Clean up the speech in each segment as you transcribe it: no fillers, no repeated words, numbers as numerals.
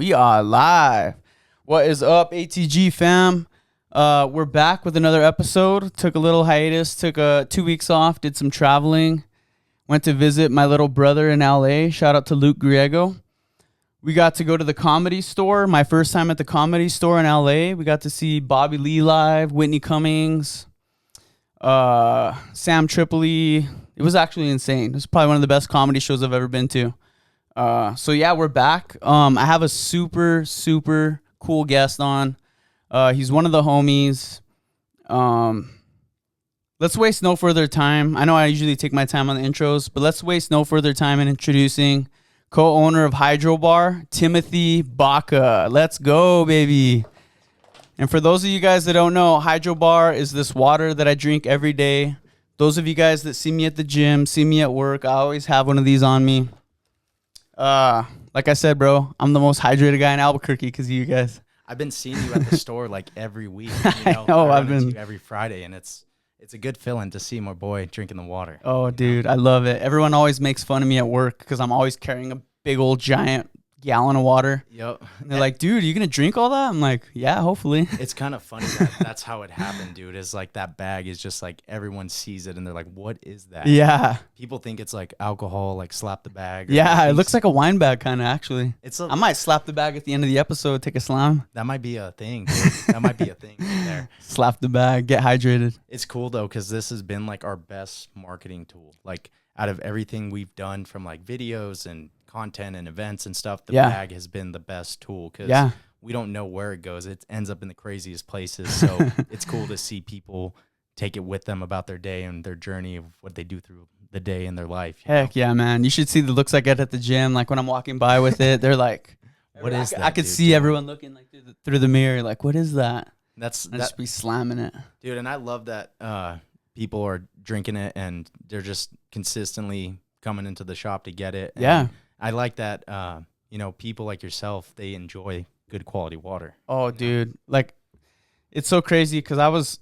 We are live. What is up, ATG fam? We're back with another episode. Took a little hiatus, took 2 weeks off, did some traveling. Went to visit my little brother in LA. Shout out to Luke Griego. We got to go to the Comedy Store. My first time at the Comedy Store in LA. We got to see Bobby Lee live, Whitney Cummings, Sam Tripoli. It was actually insane. It was probably one of the best comedy shows I've ever been to. So yeah, we're back. I have a super cool guest on. He's one of the homies. Let's waste no further time. I know I usually take my time on the intros, but let's waste no further time in introducing co-owner of Hydrobar, Timothy Baca. Let's go, baby. And for those of you guys that don't know, Hydrobar is this water that I drink every day. Those of you guys that see me at the gym, see me at work, I always have one of these on me. Like I said, bro, I'm the most hydrated guy in Albuquerque because of you guys. I've been seeing you at the store like every week. I know, I I've been you every Friday, and it's a good feeling to see my boy drinking the water. Oh, dude, I love it. Everyone always makes fun of me at work because I'm always carrying a big old giant gallon of water. Yep. And they're like, dude, are you gonna drink all that? I'm like, yeah, hopefully. It's kind of funny that that's how it happened, dude. Is like that bag is just like everyone sees it and they're like, what is that? Yeah. People think it's like alcohol, like slap the bag. Yeah, it looks like a wine bag kind of actually. I might slap the bag at the end of the episode, take a slam. That might be a thing. Dude. That might be a thing right there. Slap the bag, get hydrated. It's cool though, because this has been like our best marketing tool. Like out of everything we've done from like videos and content and events and stuff, the bag has been the best tool because we don't know where it goes. It ends up in the craziest places. So it's cool to see people take it with them about their day and their journey of what they do through the day in their life. Heck yeah, man. You should see the looks I get at the gym. Like when I'm walking by with it, they're like, what is that? I could see everyone looking like through the mirror. Like, what is that? That's just be slamming it. Dude, and I love that people are drinking it and they're just consistently coming into the shop to get it. And I like that, people like yourself, they enjoy good quality water. Oh, dude. Like, it's so crazy because I was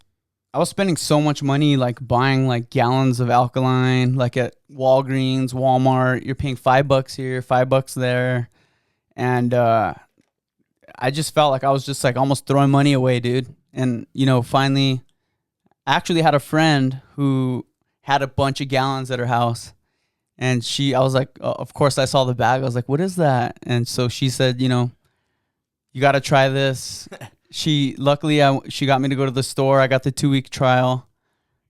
spending so much money, like, buying, like, gallons of alkaline, like, at Walgreens, Walmart. You're paying $5 here, $5 there. And I just felt like I was just, like, almost throwing money away, dude. And, finally, I actually had a friend who had a bunch of gallons at her house. And I was like, of course, I saw the bag. I was like, what is that? And so she said, you got to try this. Luckily, she got me to go to the store. I got the 2-week trial.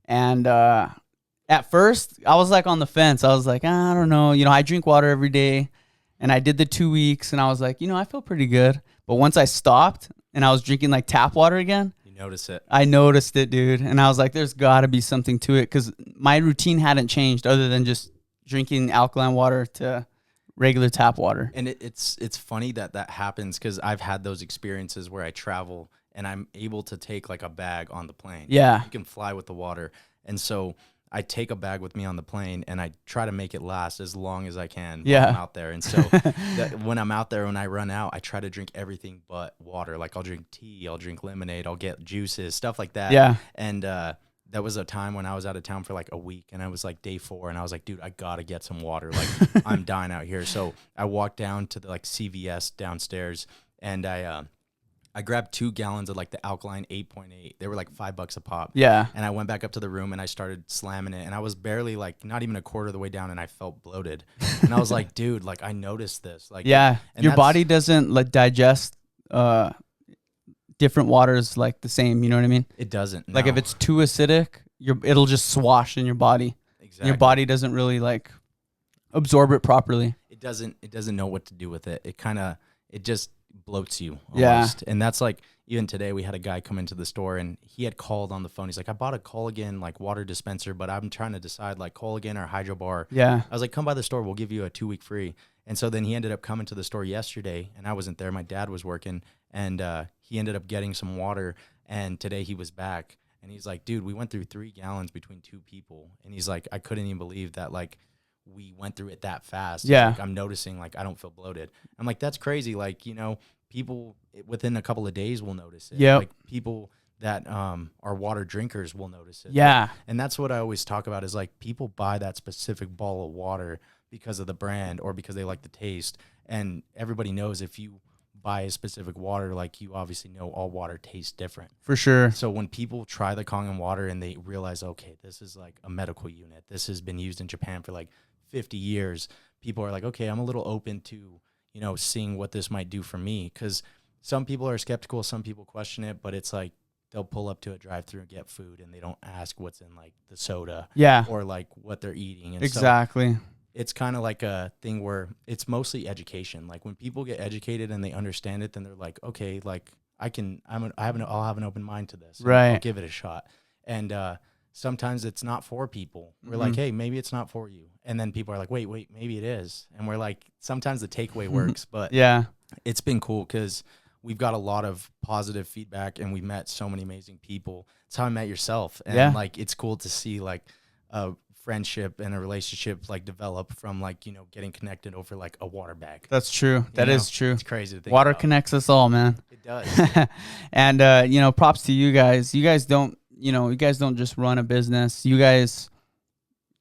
And at first, I was like on the fence. I was like, I don't know. I drink water every day. And I did the 2 weeks. And I was like, I feel pretty good. But once I stopped and I was drinking like tap water again. You notice it. I noticed it, dude. And I was like, there's got to be something to it. Because my routine hadn't changed other than just drinking alkaline water to regular tap water. And it's funny that happens because I've had those experiences where I travel and I'm able to take like a bag on the plane. Yeah. You can fly with the water. And so I take a bag with me on the plane and I try to make it last as long as I can while I'm out there. And so when I'm out there, when I run out, I try to drink everything but water. Like I'll drink tea, I'll drink lemonade, I'll get juices, stuff like that. Yeah. And that was a time when I was out of town for like a week and I was like day 4 and I was like, dude, I gotta get some water. Like I'm dying out here. So I walked down to the like CVS downstairs and I grabbed 2 gallons of like the alkaline 8.8. They were like $5 a pop. Yeah. And I went back up to the room and I started slamming it and I was barely like not even a quarter of the way down and I felt bloated. And I was like, dude, like I noticed this. Like your body doesn't like digest different waters like the same, you know what I mean? It doesn't. Like if it's too acidic, it'll just swash in your body. Exactly. Your body doesn't really like absorb it properly. It doesn't know what to do with it. It just bloats you almost. Yeah. And that's like even today we had a guy come into the store and he had called on the phone. He's like, I bought a Kangen like water dispenser, but I'm trying to decide like Kangen or Hydrobar. Yeah. I was like, come by the store, we'll give you a 2-week free. And so then he ended up coming to the store yesterday and I wasn't there. My dad was working and he ended up getting some water and today he was back and he's like, dude, we went through 3 gallons between 2 people. And he's like, I couldn't even believe that like we went through it that fast. Yeah. Like, I'm noticing like I don't feel bloated. I'm like, that's crazy. Like, people within a couple of days will notice it. Yeah. Like people that are water drinkers will notice it. Yeah. And that's what I always talk about is like people buy that specific bottle of water because of the brand or because they like the taste. And everybody knows if you buy a specific water, like you obviously know all water tastes different. For sure. So when people try the Kangen water and they realize, okay, this is like a medical unit, this has been used in Japan for like 50 years, people are like, okay, I'm a little open to, you know, seeing what this might do for me. Because some people are skeptical, some people question it, but it's like they'll pull up to a drive-through and get food and they don't ask what's in like the soda, or like what they're eating. And exactly. So it's kind of like a thing where it's mostly education. Like when people get educated and they understand it, then they're like, okay, like I'll have an open mind to this. Right. I'll give it a shot. And sometimes it's not for people. We're like, hey, maybe it's not for you. And then people are like, wait, maybe it is. And we're like, sometimes the takeaway works, but it's been cool because we've got a lot of positive feedback and we met so many amazing people. It's how I met yourself. And like, it's cool to see like friendship and a relationship like develop from like, you know, getting connected over like a water bag. That's true. That is true. It's crazy to think water about. Connects us all, man. It does. And you know, props to you guys. You guys don't just run a business. You guys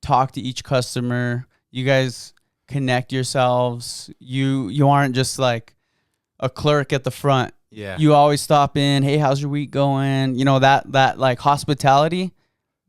talk to each customer. You guys connect yourselves. You aren't just like a clerk at the front. Yeah. You always stop in, hey, how's your week going? You know, that like hospitality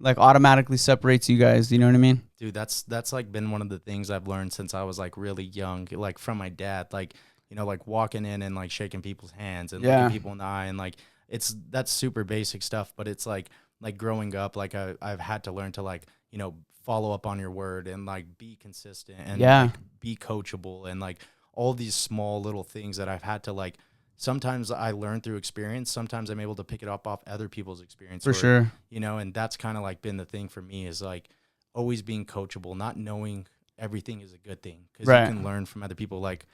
like automatically separates you guys, you know what I mean? Dude, that's like been one of the things I've learned since I was like really young, like from my dad, like, you know, like walking in and like shaking people's hands and looking people in the eye, and like that's super basic stuff, but it's like growing up, like I've had to learn to like, you know, follow up on your word and like be consistent and like be coachable and like all these small little things that I've had to like. Sometimes I learn through experience. Sometimes I'm able to pick it up off other people's experience. For sure. You know, and that's kind of like been the thing for me is like always being coachable, not knowing everything is a good thing. Because you can learn from other people, like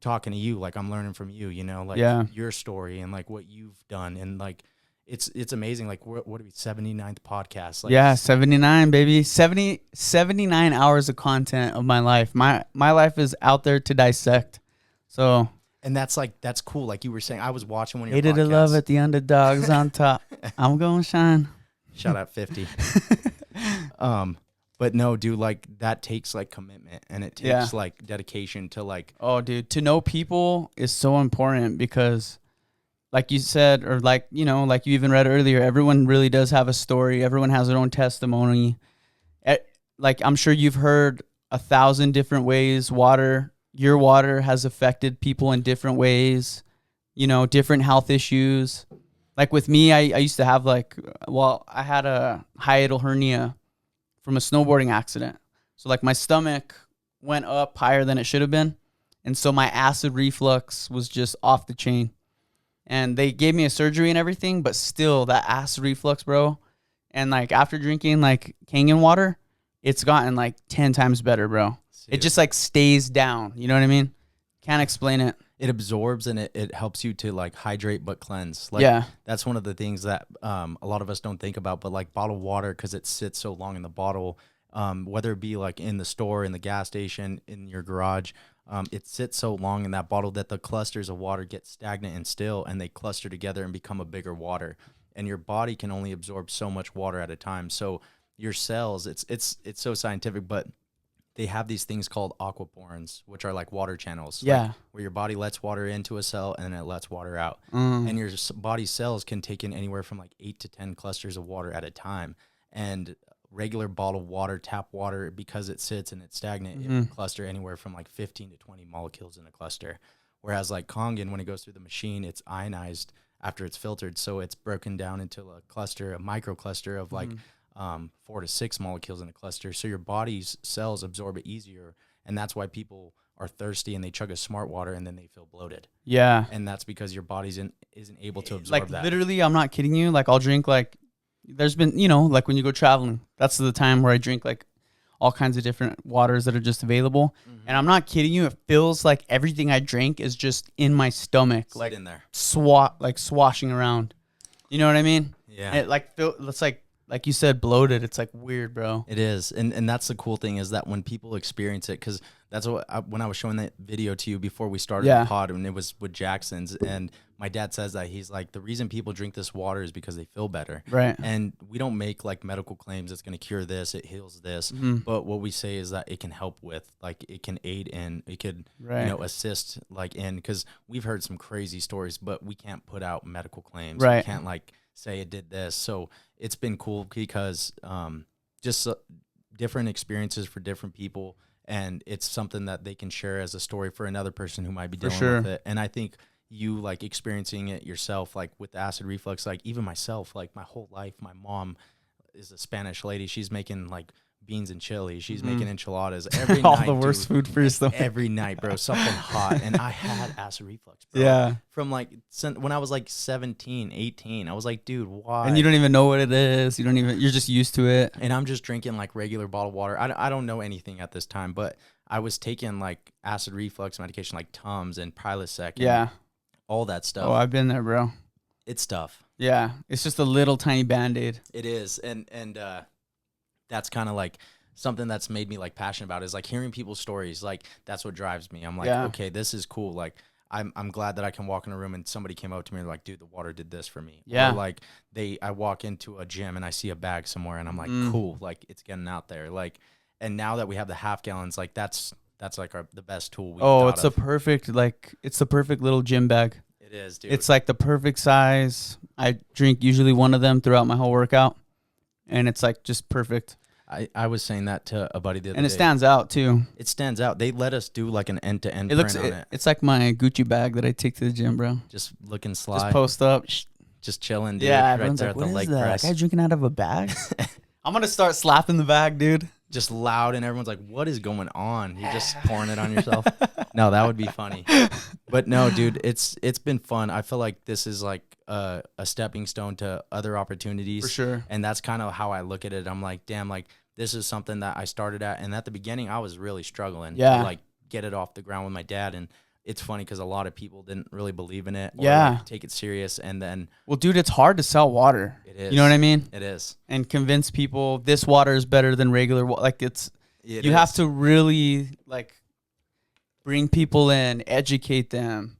talking to you, like I'm learning from you, you know, like your story and like what you've done. And like, it's amazing. Like what are we, 79th podcast? Like, 79, baby. 79 hours of content of my life. My life is out there to dissect. So... And that's cool. Like you were saying, I was watching one of your hated podcasts. to love it, the underdogs on top. I'm going to shine. Shout out 50. But no, dude, like that takes like commitment and it takes like dedication to like. Oh, dude, to know people is so important because like you said, or like, you know, like you even read earlier, everyone really does have a story. Everyone has their own testimony. Like I'm sure you've heard 1,000 different ways your water has affected people in different ways, you know, different health issues. Like with me, I used to have I had a hiatal hernia from a snowboarding accident. So like my stomach went up higher than it should have been. And so my acid reflux was just off the chain. And they gave me a surgery and everything, but still that acid reflux, bro. And like after drinking like Kangen water, it's gotten like 10 times better, bro. It just like stays down. You know what I mean? Can't explain it. It absorbs and it helps you to like hydrate but cleanse. Like, that's one of the things that a lot of us don't think about. But like bottled water, because it sits so long in the bottle, whether it be like in the store, in the gas station, in your garage, it sits so long in that bottle that the clusters of water get stagnant and still, and they cluster together and become a bigger water. And your body can only absorb so much water at a time. So your cells, it's so scientific, but they have these things called aquaporins, which are like water channels. Like where your body lets water into a cell and then it lets water out. And your body's cells can take in anywhere from like 8 to 10 clusters of water at a time. And regular bottled water, tap water, because it sits and it's stagnant, it can cluster anywhere from like 15 to 20 molecules in a cluster. Whereas like Kangen, when it goes through the machine, it's ionized after it's filtered. So it's broken down into a cluster, a microcluster of like 4 to 6 molecules in a cluster. So your body's cells absorb it easier. And that's why people are thirsty and they chug a smart water and then they feel bloated. Yeah. And that's because your body isn't able to absorb that. Like literally, I'm not kidding you. Like I'll drink like, there's been, you know, like when you go traveling, that's the time where I drink like all kinds of different waters that are just available. And I'm not kidding you. It feels like everything I drink is just in my stomach. Sit like in there. Swashing around. You know what I mean? Yeah. It it's like you said, bloated. It's like weird, bro. It is. And that's the cool thing is that when people experience it, because that's what when I was showing that video to you before we started the pod, and it was with Jackson's, and my dad says that he's like, the reason people drink this water is because they feel better. Right. And we don't make like medical claims it's going to cure this, it heals this. But what we say is that it can help with, like, it can aid in, it could, assist like in, because we've heard some crazy stories, but we can't put out medical claims. Right. We can't like say it did this. So it's been cool because just different experiences for different people. And it's something that they can share as a story for another person who might be dealing with it. And I think you like experiencing it yourself, like with acid reflux, like even myself, like my whole life, my mom is a Spanish lady. She's making like beans and chili. She's making enchiladas every All night. the worst food for your stomach. Every night, bro. Something hot. And I had acid reflux, bro. Yeah. From like when I was like 17, 18. I was like, dude, why? And you don't even know what it is. You're just used to it. And I'm just drinking like regular bottled water. I don't know anything at this time, but I was taking like acid reflux medication like Tums and Prilosec. And all that stuff. Oh, I've been there, bro. It's tough. Yeah. It's just a little tiny Band-Aid. It is. And that's kind of like something that's made me like passionate about, is like hearing people's stories. Like that's what drives me. I'm like, okay, this is cool. Like I'm glad that I can walk in a room and somebody came up to me and like, dude, the water did this for me. Yeah. Or like I walk into a gym and I see a bag somewhere and I'm like, cool. Like it's getting out there. Like, and now that we have the half gallons, like that's like the best tool. It's the perfect little gym bag. It is, dude. It's like the perfect size. I drink usually one of them throughout my whole workout, and it's like just perfect. I was saying that to a buddy the other day. And it stands out too. It stands out. They let us do like an end-to-end print on it. It's like my Gucci bag that I take to the gym, bro. Just looking sly. Just post up. Just chilling, dude. Yeah, right there at the leg press. That guy drinking out of a bag? I'm going to start slapping the bag, dude. Just loud, and everyone's like, what is going on? You're just pouring it on yourself? No, that would be funny. But no, dude, it's been fun. I feel like this is like a stepping stone to other opportunities. For sure. And that's kind of how I look at it. I'm like, damn, like this is something that I started at. And at the beginning, I was really struggling to like get it off the ground with my dad. And it's funny because a lot of people didn't really believe in it or like, take it serious. And then, well, dude, it's hard to sell water. It is. You know what I mean? It is. And convince people this water is better than regular water. Like you have to really like bring people in, educate them.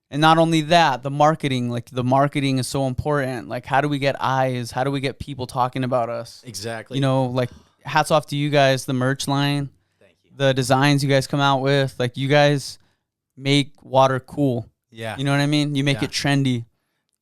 And not only that, the marketing is so important. Like, how do we get eyes? How do we get people talking about us? Exactly. You know, like, hats off to you guys, the merch line. Thank you. The designs you guys come out with. Like, you guys make water cool. Yeah. You know what I mean? You make it trendy.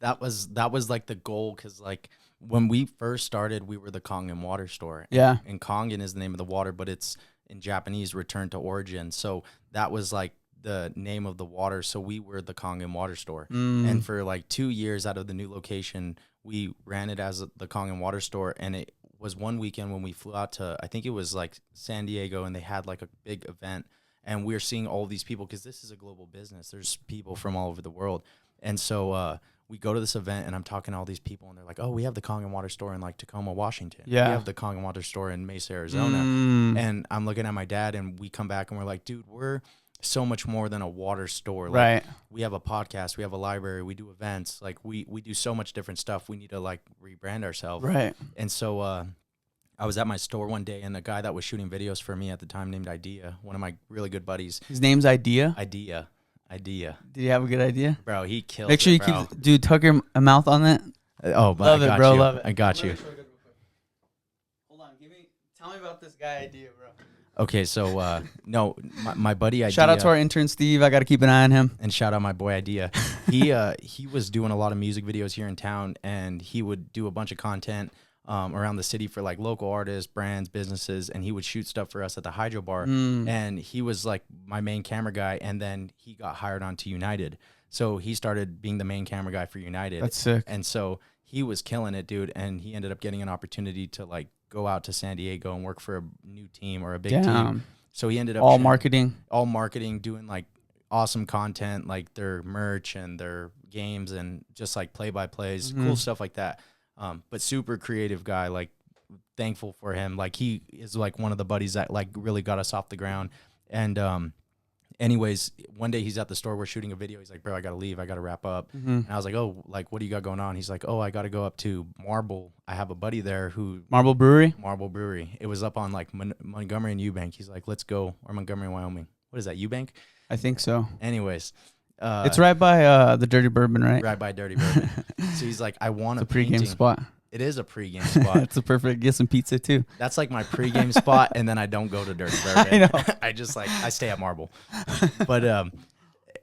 That was like the goal, because like when we first started, we were the Kangen water store. Yeah. And Kangen is the name of the water, but it's in Japanese, return to origin. So that was like the name of the water. So we were the Kangen water store. And for like 2 years out of the new location, we ran it as the Kangen water store. And it was one weekend when we flew out to, I think it was like San Diego, and they had like a big event. And we're seeing all these people, because this is a global business. There's people from all over the world. And so we go to this event, and I'm talking to all these people, and they're like, oh, we have the Kangen water store in like Tacoma, Washington. Yeah. We have the Kangen water store in Mesa, Arizona. And I'm looking at my dad, and we come back and we're like, dude, we're so much more than a water store. Like, right. We have a podcast, we have a library, we do events. Like we do so much different stuff. We need to like rebrand ourselves. Right. And so I was at my store one day, and the guy that was shooting videos for me at the time named Idea, one of my really good buddies. His name's Idea? Idea. Did he have a good idea? Bro, he killed Make sure it, you bro. keep, dude, tuck your mouth on that. Oh, but love I got it, bro. you. Love it. I got you. Hold on, tell me about this guy Idea, bro. Okay, so no, my buddy Idea. Shout out to our intern Steve. I got to keep an eye on him. And shout out my boy Idea. He was doing a lot of music videos here in town, and he would do a bunch of content around the city for like local artists, brands, businesses, and he would shoot stuff for us at the Hydrobar. And he was like my main camera guy, and then he got hired onto United. So he started being the main camera guy for United. That's sick. And so he was killing it, dude, and he ended up getting an opportunity to like go out to San Diego and work for a new team or a big team. So he ended up all marketing, doing like awesome content, like their merch and their games and just like play-by-plays, cool stuff like that. But super creative guy, like thankful for him. Like he is like one of the buddies that like really got us off the ground. And anyways, one day he's at the store, we're shooting a video. He's like, bro, I got to leave. I got to wrap up. And I was like, oh, like, what do you got going on? He's like, oh, I got to go up to Marble. I have a buddy there who... Marble Brewery? Marble Brewery. It was up on like Montgomery and Eubank. He's like, let's go. Or Montgomery, Wyoming. What is that, Eubank? I think so. Anyways, It's right by the Dirty Bourbon, right? Right by Dirty Bourbon. So he's like, I want a pregame spot. It is a pregame spot. It's a perfect. Get some pizza too. That's like my pregame spot, and then I don't go to Dirty Bourbon. I know. I just I stay at Marble. But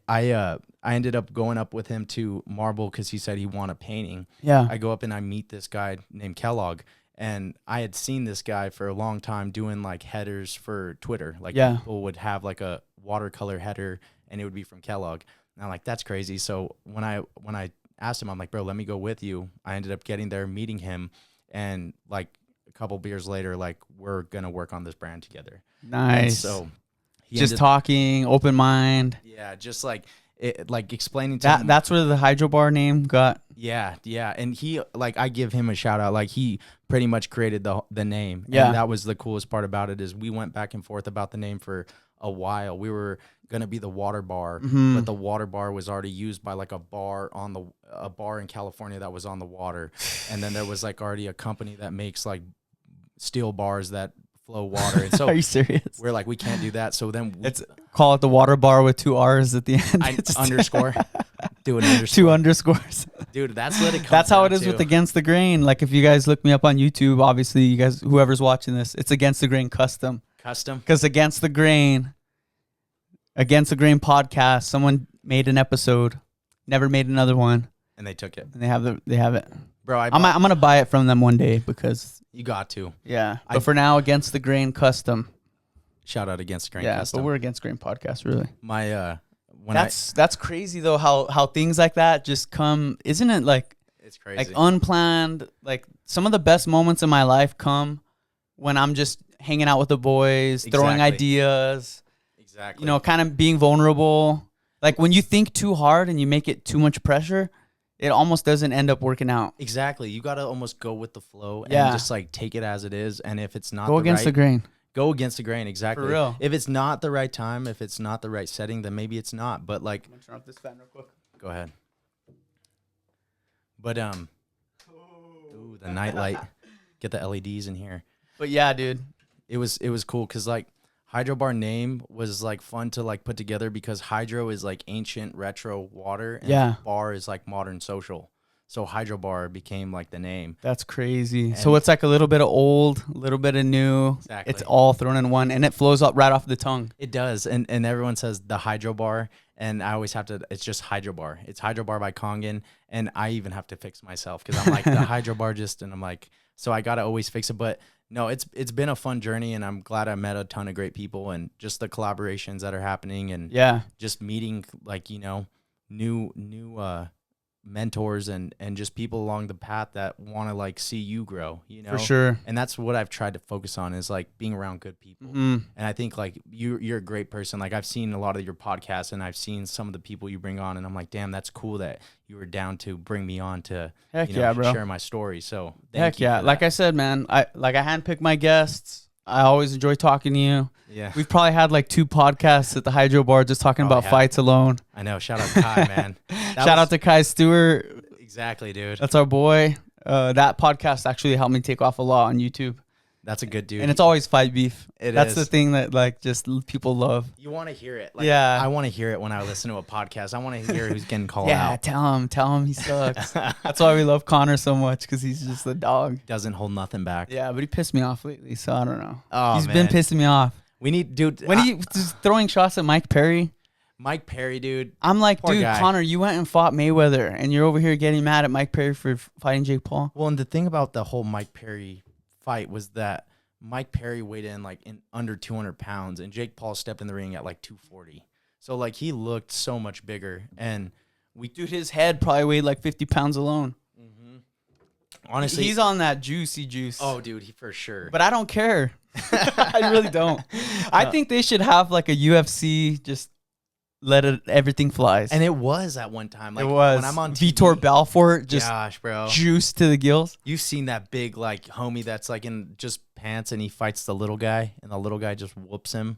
I ended up going up with him to Marble because he said he wanted painting. Yeah. I go up and I meet this guy named Kellogg, and I had seen this guy for a long time doing like headers for Twitter. Like people would have like a watercolor header, and it would be from Kellogg. And I'm like, that's crazy. So when I asked him, I'm like, bro, let me go with you. I ended up getting there, meeting him, and like a couple beers later, like we're gonna work on this brand together. Nice. And so just talking, open mind. Yeah, just like explaining to him. That's where the Hydrobar name got. Yeah, and he I give him a shout out. Like he pretty much created the name. Yeah, and that was the coolest part about it is we went back and forth about the name for a while. We were gonna be the Water Bar, but the Water Bar was already used by like a bar in California that was on the water, and then there was like already a company that makes like steel bars that flow water. And so are you serious? We're like, we can't do that. So then call it the Water Bar with 2 R's at the end. Underscore. Do an underscore. 2 underscores. Dude, that's what it comes That's how it is to. with Against the Grain. Like if you guys look me up on YouTube, obviously you guys, whoever's watching this, it's Against the Grain Custom. Because Against the Grain podcast, someone made an episode, never made another one, and they took it. and they have it. Bro, I'm gonna buy it from them one day because you got to. Yeah. But for now, Against the Grain Custom. Shout out Against the Grain Yeah, Custom. but we're Against Grain podcast, really. That's crazy though how things like that just come. Isn't it like it's crazy, like unplanned? Like some of the best moments in my life come when I'm just hanging out with the boys, throwing ideas. Exactly. You know, kind of being vulnerable. Like when you think too hard and you make it too much pressure, it almost doesn't end up working out. Exactly. You got to almost go with the flow and just like take it as it is. And if it's not go against the grain. Go against the grain. Exactly. For real. If it's not the right time, if it's not the right setting, then maybe it's not. But like, I'm gonna turn off this fan real quick. Go ahead. But ooh, the nightlight. Get the LEDs in here. But yeah, dude, it was cool because like Hydrobar name was like fun to like put together because hydro is like ancient retro water and bar is like modern social. So Hydrobar became like the name. That's crazy. So it's like a little bit of old, a little bit of new. Exactly. It's all thrown in one, and it flows up right off the tongue. It does, and everyone says the Hydrobar, and I always have to. It's just Hydrobar. It's Hydrobar by Kangen, and I even have to fix myself because I'm like the Hydrobar just, and I'm like, so I gotta always fix it. But no, it's been a fun journey, and I'm glad I met a ton of great people, and just the collaborations that are happening, and just meeting like new mentors and just people along the path that want to like see you grow, For sure. And that's what I've tried to focus on is like being around good people. And I think like you're a great person. Like I've seen a lot of your podcasts and I've seen some of the people you bring on and I'm like, damn, that's cool that you were down to bring me on to bro. share my story. So thank you. Like I said, man, I handpick my guests. I always enjoy talking to you. Yeah. We've probably had like 2 podcasts at the Hydrobar just talking about fights alone. I know. Shout out to Kai, man. Shout out to Kai Stewart. Exactly, dude. That's our boy. That podcast actually helped me take off a lot on YouTube. That's a good dude. And it's always fight beef. That's the thing that like just people love. You want to hear it. Like, I want to hear it when I listen to a podcast. I want to hear who's getting called out. Yeah, tell him he sucks. That's why we love Connor so much because he's just a dog. Doesn't hold nothing back. Yeah, but he pissed me off lately, so I don't know. Oh, he's been pissing me off. We need, dude. When he was throwing shots at Mike Perry. Mike Perry, dude. I'm like, dude, guy. Connor, you went and fought Mayweather, and you're over here getting mad at Mike Perry for fighting Jake Paul. Well, and the thing about the whole Mike Perry fight was that Mike Perry weighed in like in under 200 pounds, and Jake Paul stepped in the ring at like 240. So like he looked so much bigger, and dude, his head probably weighed like 50 pounds alone. Honestly, he's on that juicy juice. Oh, dude, he for sure. But I don't care. I really don't. I think they should have like a UFC, just let everything flies. And it was at one time. Like, it was. When I'm on TV, Vitor Belfort, just bro, juice to the gills. You've seen that big like homie that's like in just pants and he fights the little guy and the little guy just whoops him.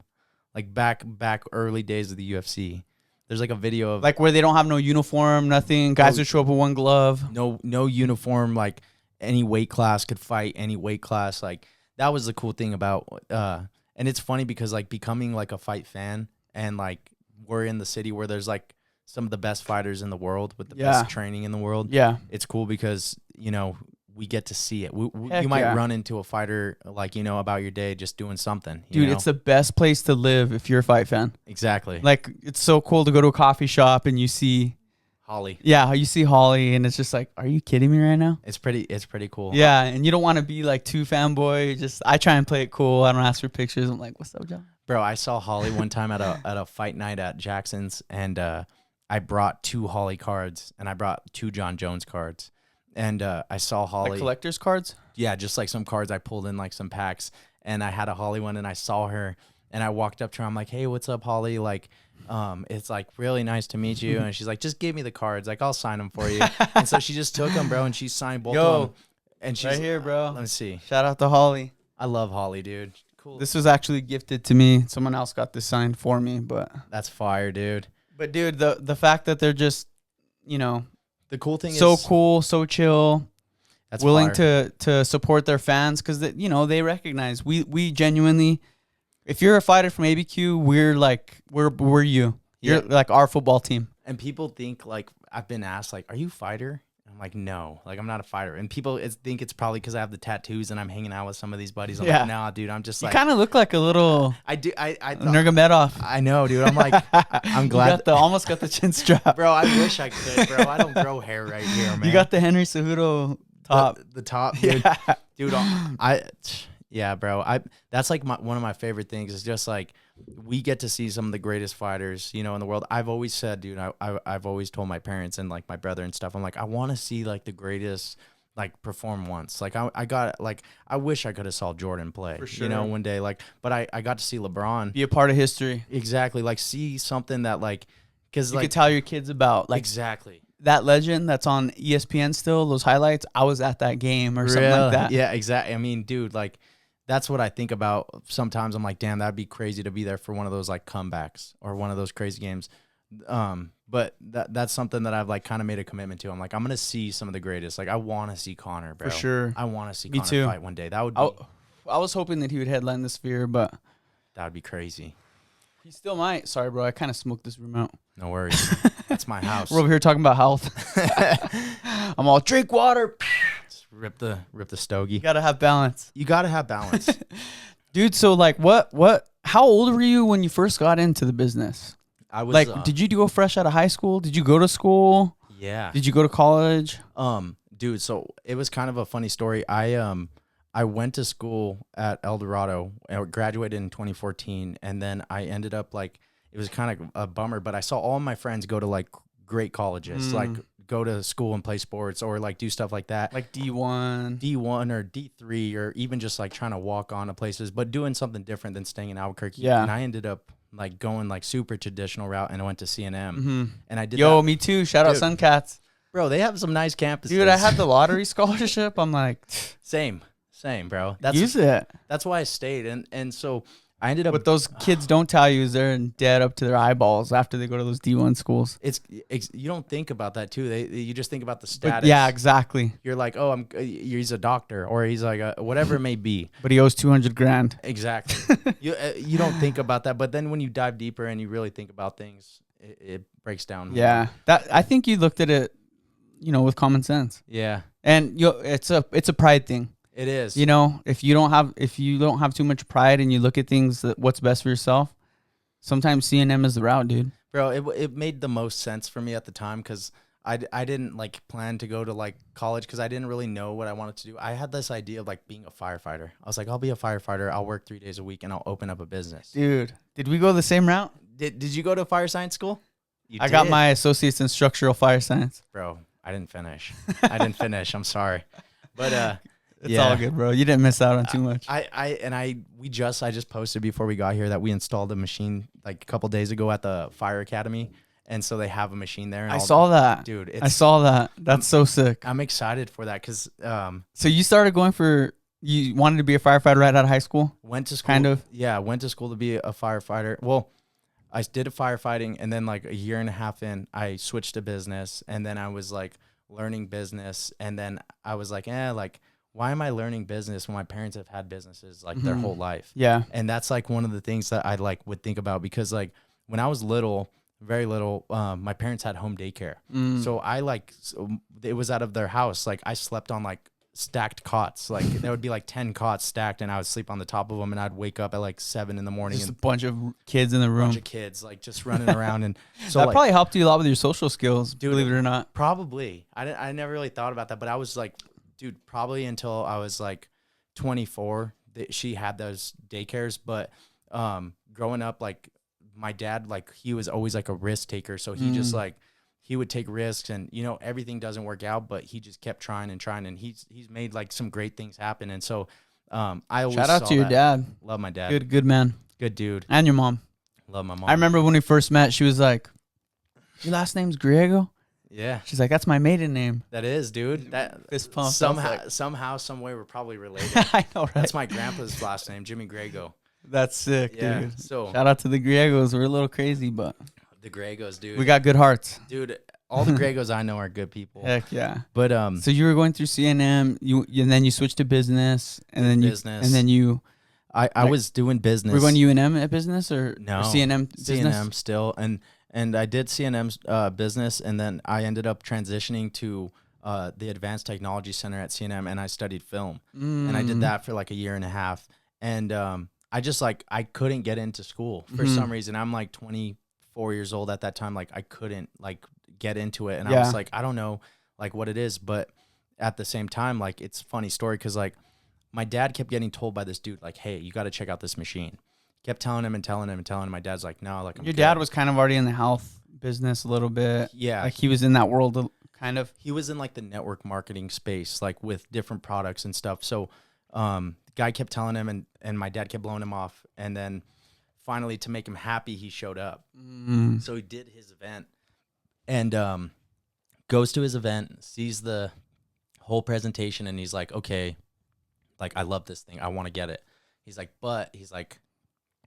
Like back early days of the UFC. There's like a video of like where they don't have no uniform, nothing. Guys would show up with one glove. No uniform. Like any weight class could fight any weight class. Like that was the cool thing about. And it's funny because like becoming like a fight fan and like we're in the city where there's like some of the best fighters in the world with the best training in the world. Yeah. It's cool because, you know, we get to see it. You Heck might run into a fighter like, you know, about your day just doing something. Dude, know? It's the best place to live if you're a fight fan. Exactly. Like, it's so cool to go to a coffee shop and you see Holly. Yeah, you see Holly and it's just like, are you kidding me right now? It's pretty cool. Yeah, and you don't want to be like too fanboy. Just I try and play it cool. I don't ask for pictures. I'm like, what's up, John? Bro, I saw Holly one time at a fight night at Jackson's, and I brought 2 Holly cards and I brought 2 John Jones cards. And I saw Holly. Like collector's cards? Yeah, just like some cards I pulled in like some packs, and I had a Holly one, and I saw her, and I walked up to her. I'm like, hey, what's up, Holly? Like, it's like really nice to meet you. And she's like, just give me the cards. Like, I'll sign them for you. And so she just took them, bro, and she signed both of them. And she's right here, bro. Let me see. Shout out to Holly. I love Holly, dude. Cool. This was actually gifted to me. Someone else got this signed for me, but that's fire, dude. But dude, the fact that they're just, you know, the cool thing so is cool, so chill. That's willing fire. to support their fans because you know they recognize we genuinely. If you're a fighter from ABQ, we're like we're you. You're like our football team. And people think like I've been asked like, are you a fighter? I'm like, no, like I'm not a fighter. And people think it's probably because I have the tattoos and I'm hanging out with some of these buddies. I'm like, nah, dude, I'm just like. You kind of look like a little. I do. I Nurmagomedov. I know, dude. I'm like, I'm glad. Almost got the chin strap, bro. I wish I could, bro. I don't grow hair right here, man. You got the Henry Cejudo top. The top, dude. Dude, yeah, bro. That's like one of my favorite things is just like we get to see some of the greatest fighters, you know, in the world. I've always said, dude, I've always told my parents and like my brother and stuff, I'm like, I want to see like the greatest like perform once. Like I got like I wish I could have saw Jordan play, for sure. You know, one day. Like, but I got to see LeBron be a part of history. Exactly. Like see something that like because you like could tell your kids about like exactly. That legend that's on ESPN still, those highlights, I was at that game or something like that. Yeah, exactly. I mean, dude, like that's what I think about sometimes. I'm like, damn, that'd be crazy to be there for one of those like comebacks or one of those crazy games. But that's something that I've like kind of made a commitment to. I'm like, I'm gonna see some of the greatest. Like I want to see Conor, bro. For sure. I want to see Me Conor too. fight one day. That would be. I was hoping that he would headline the Sphere, but that would be crazy. He still might. Sorry, bro. I kind of smoked this room out. No worries. That's my house. We're over here talking about health. I'm all drink water. Just rip the stogie. You gotta have balance. You gotta have balance, dude. So like, what? How old were you when you first got into the business? I was like, did you go fresh out of high school? Did you go to school? Yeah. Did you go to college? Dude. So it was kind of a funny story. I went to school at El Dorado. I graduated in 2014, and then I ended up like it was kind of a bummer. But I saw all my friends go to like great colleges, like go to school and play sports or like do stuff like that, like D1 or D3, or even just like trying to walk on to places, but doing something different than staying in Albuquerque. Yeah. And I ended up like going like super traditional route, and I went to CNM, and I did. Me too. Shout out Suncats, bro. They have some nice campuses, dude. I had the lottery scholarship. I'm like, same, bro. Use it. That's why I stayed, and so I ended up. What those kids don't tell you is they're in debt up to their eyeballs after they go to those D1 schools. It's you don't think about that too. You just think about the status. Yeah, exactly. You're like, oh, he's a doctor, or he's like whatever it may be. But he owes $200,000. Exactly. You don't think about that, but then when you dive deeper and you really think about things, it breaks down. Yeah, I think you looked at it, you know, with common sense. Yeah, and it's a pride thing. It is. You know, if you don't have too much pride and you look at things that what's best for yourself, sometimes CNM is the route, dude. Bro, it made the most sense for me at the time because I didn't like plan to go to like college because I didn't really know what I wanted to do. I had this idea of like being a firefighter. I was like, I'll be a firefighter. I'll work 3 days a week and I'll open up a business. Dude, did we go the same route? Did you go to fire science school? I got my associates in structural fire science. Bro, I didn't finish. I'm sorry. But it's all good, bro. You didn't miss out on too much. I just posted before we got here that we installed a machine like a couple days ago at the fire academy, and so they have a machine there. And I saw that, dude. I saw that. That's so sick. I'm excited for that because so you started going for you wanted to be a firefighter right out of high school. Went to school, kind of. Yeah, went to school to be a firefighter. Well, I did a firefighting, and then like a year and a half in, I switched to business, and then I was like learning business, and then I was like, why am I learning business when my parents have had businesses like their whole life? Yeah. And that's like one of the things that I like would think about because like when I was little, very little. My parents had home daycare. Mm. So it was out of their house. Like I slept on like stacked cots. Like there would be like 10 cots stacked and I would sleep on the top of them and I'd wake up at like 7 in the morning. Just and a bunch of kids in the room. bunch of kids like just running around. And so that like, probably helped you a lot with your social skills, dude, believe it or not. Probably. I never really thought about that, but I was like, dude, probably until I was like 24 that she had those daycares. But growing up, like my dad, like he was always like a risk taker. So he just like, he would take risks and, you know, everything doesn't work out, but he just kept trying and trying. And he's made like some great things happen. And so I always shout out to your dad. Love my dad. Good man. Good dude. And your mom. Love my mom. I remember when we first met, she was like, your last name's Griego? Yeah. She's like, that's my maiden name. That is, dude. That fist pump. Somehow, some way we're probably related. I know, right? That's my grandpa's last name, Jimmy Grego. That's sick, Yeah, dude. so shout out to the Griegos. We're a little crazy, but the Gregos, dude. we got good hearts. Dude, all the Gregos I know are good people. Heck yeah. But so you were going through CNM, and then you switched to business, and then you I was doing business. Were you going to UNM at business or no or CNM business? CNM still, and I did CNM's business, and then I ended up transitioning to the Advanced Technology Center at CNM, and I studied film, and I did that for like a year and a half, and I just like I couldn't get into school for some reason. I'm like 24 years old at that time, like I couldn't like get into it, and I was like, I don't know like what it is, but at the same time, like it's a funny story because like my dad kept getting told by this dude like, hey, you got to check out this machine. Kept telling him and telling him and telling him. My dad's like, no, like your dad was kind of already in the health business a little bit. Yeah, like he was in that world kind of. He was in like the network marketing space, like with different products and stuff. So the guy kept telling him, and my dad kept blowing him off, and then finally to make him happy, he showed up. So he did his event, and goes to his event, sees the whole presentation, and he's like, okay, like I love this thing, I want to get it. He's like,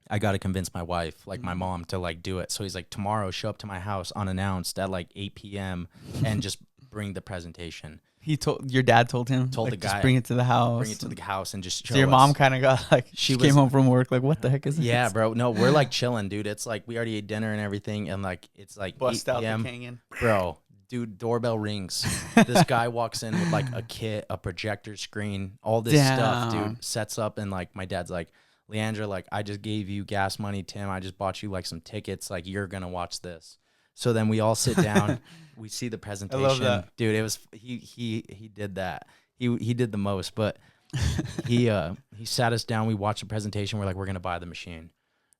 I got to convince my wife, like my mom, to like do it. So he's like, tomorrow, show up to my house unannounced at like 8 p.m. and just bring the presentation. Your dad told him? Told like, the guy. Just bring it to the house. Bring it to the house and just show So your us. mom kind of got like, she came home from work, like, what the heck is this? Yeah, bro. No, we're like chilling, dude. It's like, we already ate dinner and everything. And like, it's like Bust 8 out the p.m. Kangen. Bro, dude, doorbell rings. This guy walks in with like a kit, a projector screen, all this stuff, dude. Sets up, and like my dad's like, Leandra, like I just gave you gas money, Tim. I just bought you like some tickets. Like you're gonna watch this. So then we all sit down. We see the presentation. I love that. Dude, it was he did that. He did the most, but he sat us down. We watched the presentation. We're like, we're gonna buy the machine.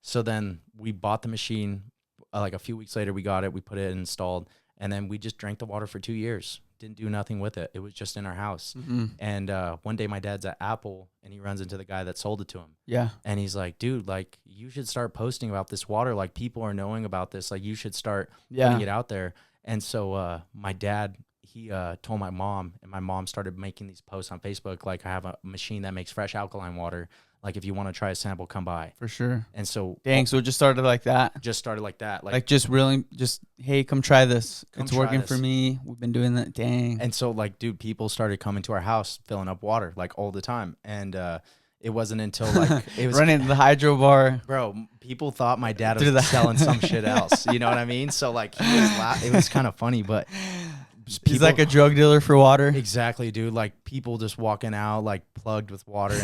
So then we bought the machine. Like a few weeks later, we got it. We put it installed, and then we just drank the water for 2 years. Didn't do nothing with it. It was just in our house. And one day my dad's at Apple, and he runs into the guy that sold it to him. Yeah. And he's like, dude, like you should start posting about this water. Like people are knowing about this. Like you should start putting it out there. And so my dad, he told my mom, and my mom started making these posts on Facebook. Like I have a machine that makes fresh alkaline water. Like if you want to try a sample, come by. For sure. And so so it just started like that. Just started like that. Like just hey, come try this. It's working for me. We've been doing that. Dang. And so like, dude, people started coming to our house, filling up water like all the time. And it wasn't until like it was running the Hydrobar. Bro, people thought my dad was selling some shit else. You know what I mean? So like it was kind of funny, but he's like a drug dealer for water. Exactly, dude. Like people just walking out like plugged with water,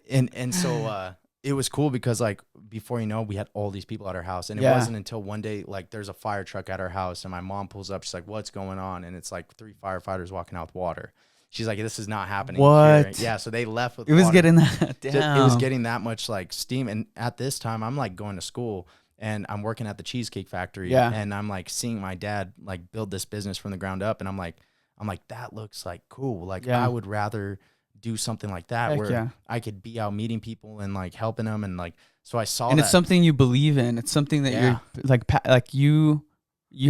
and so it was cool because like before you know, we had all these people at our house, and it wasn't until one day like there's a fire truck at our house, and my mom pulls up. She's like, "What's going on?" And it's like 3 firefighters walking out with water. She's like, "This is not happening." What? Here. Yeah. So they left with. It was water. getting that down. It was getting that much like steam, and at this time, I'm like going to school. And I'm working at the Cheesecake Factory, and I'm like seeing my dad like build this business from the ground up, and I'm like, that looks like cool. Like I would rather do something like that where I could be out meeting people and like helping them, and like so I saw. And it's something you believe in. It's something that you're like you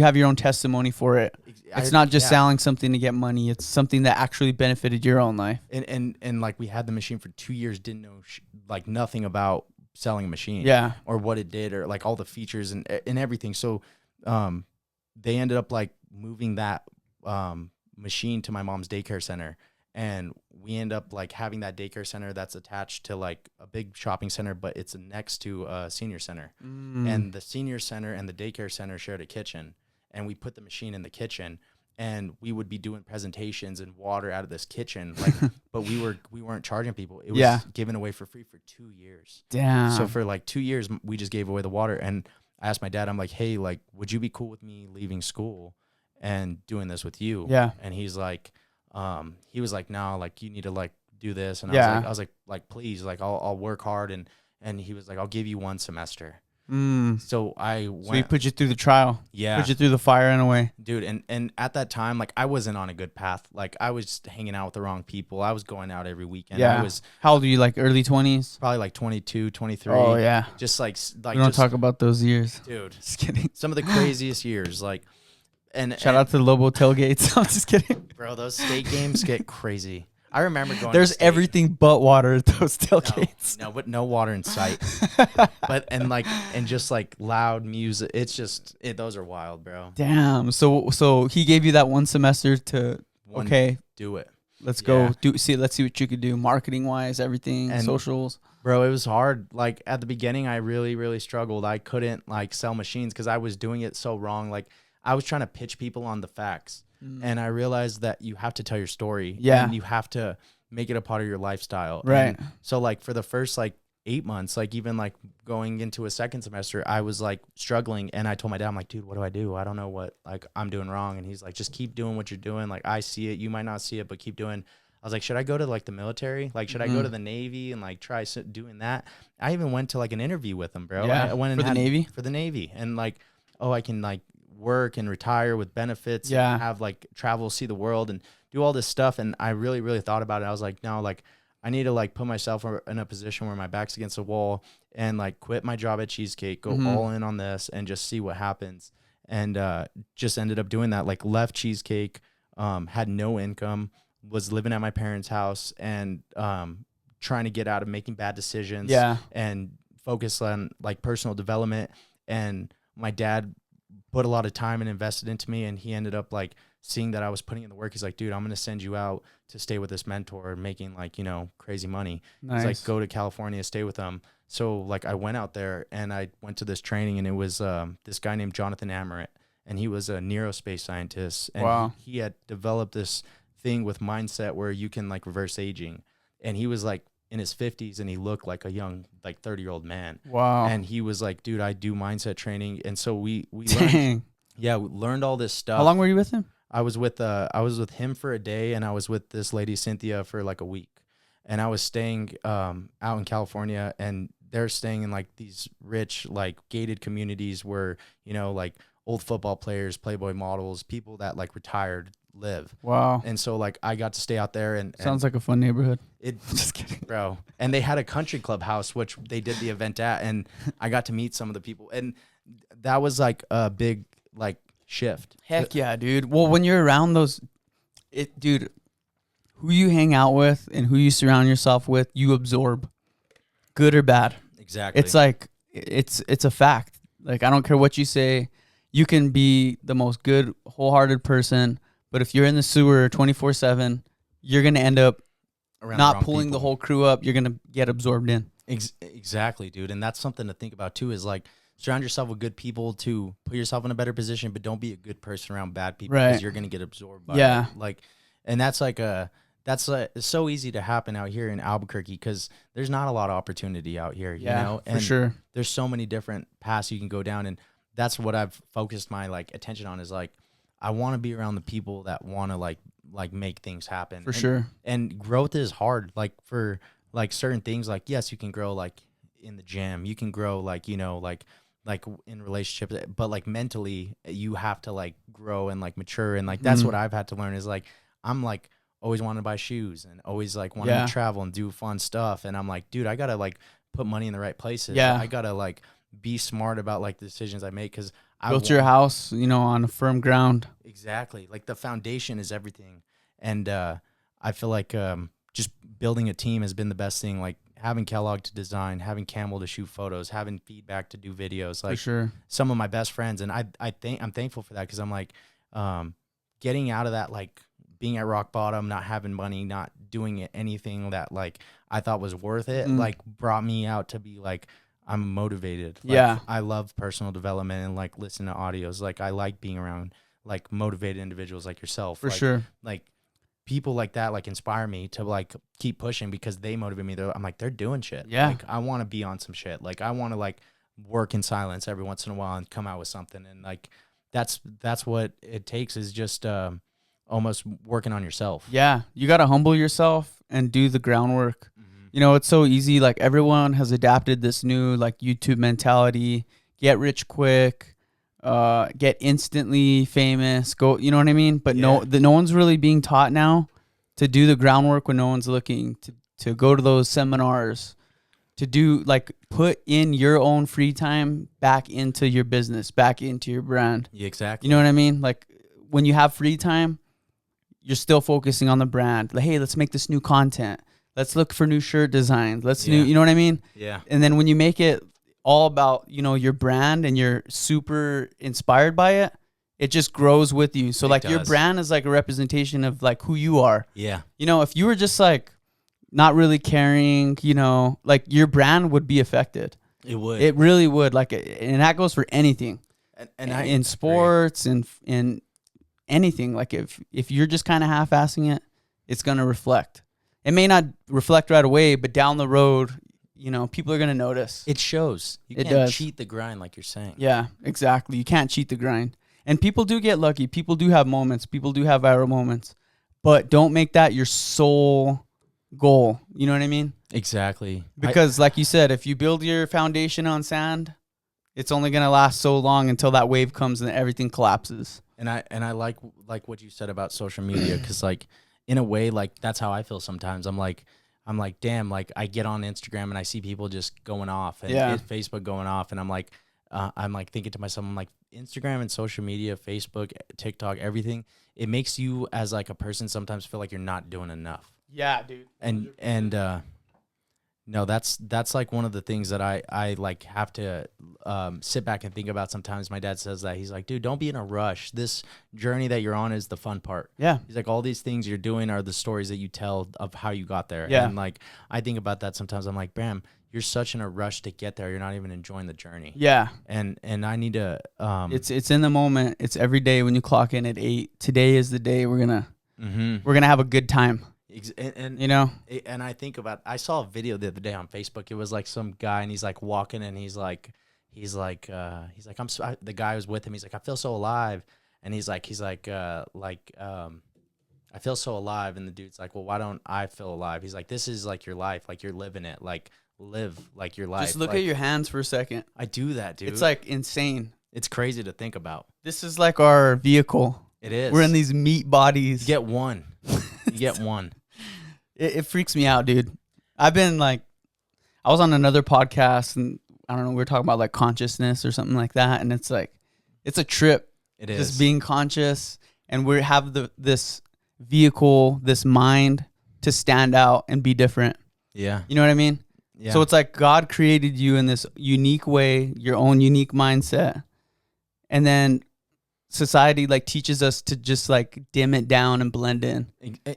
have your own testimony for it. It's not just selling something to get money. It's something that actually benefited your own life. And like we had the machine for 2 years, didn't know like nothing about selling a machine or what it did or like all the features and everything. So they ended up like moving that machine to my mom's daycare center, and we end up like having that daycare center that's attached to like a big shopping center, but it's next to a senior center. And the senior center and the daycare center shared a kitchen, and we put the machine in the kitchen, and we would be doing presentations and water out of this kitchen, like, but we weren't charging people. It was given away for free for 2 years. Damn. So for like 2 years, we just gave away the water. And I asked my dad, I'm like, hey, like, would you be cool with me leaving school and doing this with you? Yeah. And he was like, no, like, you need to like do this. And I was like, please, like, I'll work hard. And he was like, I'll give you 1 semester. So I went. So he put you through the trial. Yeah. Put you through the fire in a way. Dude, and at that time, like, I wasn't on a good path. Like, I was just hanging out with the wrong people. I was going out every weekend. Yeah. I was. How old are you? Like early 20s? Probably like 22, 23. Oh, yeah. Just like We don't talk about those years. Dude. Just kidding. Some of the craziest years. Like, Shout out to the Lobo tailgates. I'm just kidding. Bro, those state games get crazy. I remember going. There's everything but water at those tailgates. No, but no water in sight. and just like loud music. It's just those are wild, bro. Damn. So he gave you that 1 semester to do it. Let's go let's see what you could do marketing wise, everything, and socials. Bro, it was hard. Like at the beginning, I really, really struggled. I couldn't like sell machines because I was doing it so wrong. Like I was trying to pitch people on the facts. And I realized that you have to tell your story. Yeah. And you have to make it a part of your lifestyle. Right. And so like for the first like 8 months, like even like going into a second semester, I was like struggling. And I told my dad, I'm like, dude, what do? I don't know what like I'm doing wrong. And he's like, just keep doing what you're doing. Like I see it. You might not see it, but keep doing. I was like, should I go to like the military? Like, should I go to the Navy and like try doing that? I even went to like an interview with him, bro. Yeah. I went and For the Navy? And like, oh, I can like work and retire with benefits and have like travel, see the world and do all this stuff. And I really, really thought about it. I was like, no, like I need to like put myself in a position where my back's against the wall and like quit my job at Cheesecake, go all in on this and just see what happens. And just ended up doing that, like left Cheesecake, had no income, was living at my parents' house and trying to get out of making bad decisions and focus on like personal development. And my dad put a lot of time and invested into me, and he ended up like seeing that I was putting in the work. He's like, dude, I'm going to send you out to stay with this mentor making like, you know, crazy money. Nice. He's like, go to California, stay with them. So like I went out there and I went to this training, and it was this guy named Jonathan Amaret, and he was a neurospace scientist. And he had developed this thing with mindset where you can like reverse aging. And he was like in his 50s and he looked like a young, like 30-year-old man. Wow. And he was like, dude, I do mindset training. And so we learned, we learned all this stuff. How long were you with him? I was with him for a day, and I was with this lady, Cynthia, for like a week. And I was staying out in California, and they're staying in like these rich, like gated communities where, you know, like old football players, Playboy models, people that like retired live. Wow. And so like I got to stay out there and sounds like a fun neighborhood. Just kidding, bro. And they had a country club house, which they did the event at, and I got to meet some of the people, and that was like a big like shift. Heck yeah, dude. Well, when you're around dude, who you hang out with and who you surround yourself with, you absorb, good or bad. Exactly. It's like it's a fact. Like I don't care what you say, you can be the most good, wholehearted person, but if you're in the sewer 24/7, you're gonna end up not pulling the whole crew up. You're gonna get absorbed in. Exactly, dude. And that's something to think about too. Is like surround yourself with good people to put yourself in a better position, but don't be a good person around bad people because you're gonna get absorbed by it. Like, and that's it's so easy to happen out here in Albuquerque because there's not a lot of opportunity out here. You know, and for sure. There's so many different paths you can go down, and that's what I've focused my like attention on. Is like I want to be around the people that want to like make things happen. For sure. And growth is hard. Like for like certain things, like yes, you can grow like in the gym. You can grow like, you know, like in relationships, but like mentally you have to like grow and like mature. And like that's what I've had to learn is like I'm like always wanting to buy shoes and always like wanting to travel and do fun stuff. And I'm like, dude, I gotta like put money in the right places. Yeah. I gotta like be smart about like the decisions I make because I built your house, you know, on a firm ground. Exactly. Like the foundation is everything. And I feel like just building a team has been the best thing. Like having Kellogg to design, having Camel to shoot photos, having feedback to do videos. Like for sure. Some of my best friends. And I'm thankful for that because I'm like getting out of that like being at rock bottom, not having money, not doing anything that like I thought was worth it, like brought me out to be like, I'm motivated. Like, I love personal development and like listen to audios. Like I like being around like motivated individuals like yourself. For sure. Like people like that like inspire me to like keep pushing because they motivate me. I'm like, they're doing shit. Yeah. Like I want to be on some shit. Like I want to like work in silence every once in a while and come out with something. And like that's what it takes is just almost working on yourself. Yeah. You got to humble yourself and do the groundwork. You know, it's so easy. Like everyone has adapted this new like YouTube mentality, get rich quick, get instantly famous, go, you know what I mean? But no one's really being taught now to do the groundwork when no one's looking, to go to those seminars, to do like put in your own free time back into your business, back into your brand. Yeah, exactly. You know what I mean? Like when you have free time, you're still focusing on the brand. Like, hey, let's make this new content. Let's look for new shirt designs. You know what I mean? Yeah. And then when you make it all about, you know, your brand and you're super inspired by it, it just grows with you. So like your brand is like a representation of like who you are. Yeah. You know, if you were just like not really caring, you know, like your brand would be affected. It would. It really would. Like, and that goes for anything. And in sports and in anything. Like if you're just kind of half-assing it, it's going to reflect. It may not reflect right away, but down the road, you know, people are going to notice. It shows. You can't cheat the grind like you're saying. Yeah, exactly. You can't cheat the grind. And people do get lucky. People do have moments. People do have viral moments. But don't make that your sole goal. You know what I mean? Exactly. Because like you said, if you build your foundation on sand, it's only going to last so long until that wave comes and everything collapses. And I like what you said about social media, because like in a way, like that's how I feel sometimes. I'm like, damn, like I get on Instagram and I see people just going off and Facebook going off, and I'm like thinking to myself, I'm like, Instagram and social media, Facebook, TikTok, everything, it makes you as like a person sometimes feel like you're not doing enough. Yeah, dude. And no, that's like one of the things that I like have to sit back and think about sometimes. My dad says that. He's like, dude, don't be in a rush. This journey that you're on is the fun part. Yeah. He's like, all these things you're doing are the stories that you tell of how you got there. Yeah. And like, I think about that sometimes. I'm like, bam, you're such in a rush to get there. You're not even enjoying the journey. Yeah. And I need to. It's in the moment. It's every day when you clock in at 8. Today is the day we're gonna have a good time. And you know, and I think about, I saw a video the other day on Facebook. It was like some guy and he's like walking and he's like the guy was with him. He's like, I feel so alive. And he's like, I feel so alive. And the dude's like, well, why don't I feel alive? He's like, this is like your life. Like you're living it. Like live like your life. Just look like, at your hands for a second. I do that, dude. It's like insane. It's crazy to think about. This is like our vehicle. It is. We're in these meat bodies. You get one. You get one. It freaks me out, dude. I've been like, I was on another podcast and I don't know, we were talking about like consciousness or something like that. And it's like, it's a trip. It is. Just being conscious. And we have this vehicle, this mind to stand out and be different. Yeah. You know what I mean? Yeah. So it's like God created you in this unique way, your own unique mindset. And then society like teaches us to just like dim it down and blend in.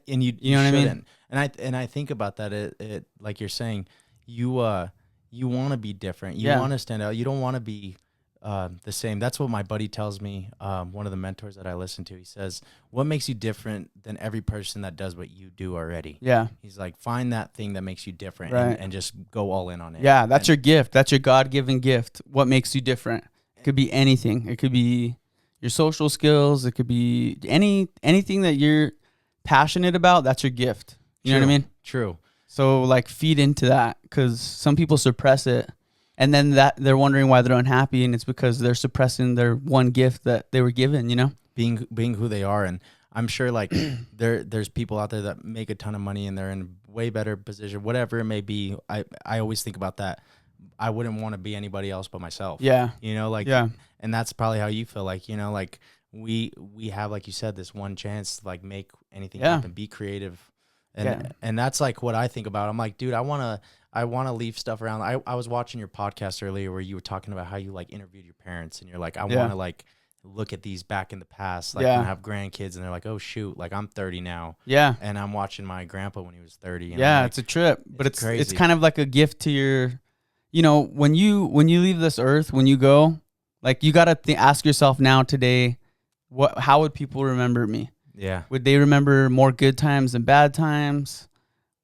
And you know what I mean? And I think about that. It like you're saying, you want to be different. You want to stand out. You don't want to be the same. That's what my buddy tells me. One of the mentors that I listen to, he says, what makes you different than every person that does what you do already? Yeah. He's like, find that thing that makes you different, right, and just go all in on it. Yeah. That's your gift. That's your God-given gift. What makes you different? It could be anything. It could be your social skills. It could be anything that you're passionate about. That's your gift. You know what I mean? True. So like feed into that, because some people suppress it, and then that they're wondering why they're unhappy, and it's because they're suppressing their one gift that they were given. You know, being who they are. And I'm sure like there's people out there that make a ton of money and they're in a way better position, whatever it may be. I always think about that. I wouldn't want to be anybody else but myself. Yeah. You know, like, yeah. And that's probably how you feel. Like, you know, like we have, like you said, this one chance to like make anything happen, be creative. And that's like what I think about. I'm like, dude, I want to leave stuff around. I was watching your podcast earlier where you were talking about how you like interviewed your parents, and you're like, I want to like look at these back in the past, like when I have grandkids and they're like, oh shoot, like I'm 30 now. Yeah. And I'm watching my grandpa when he was 30. And yeah, like, it's a trip, but it's crazy. It's kind of like a gift to your, you know, when you leave this earth, when you go, like you got to ask yourself now today, how would people remember me? Yeah. Would they remember more good times than bad times?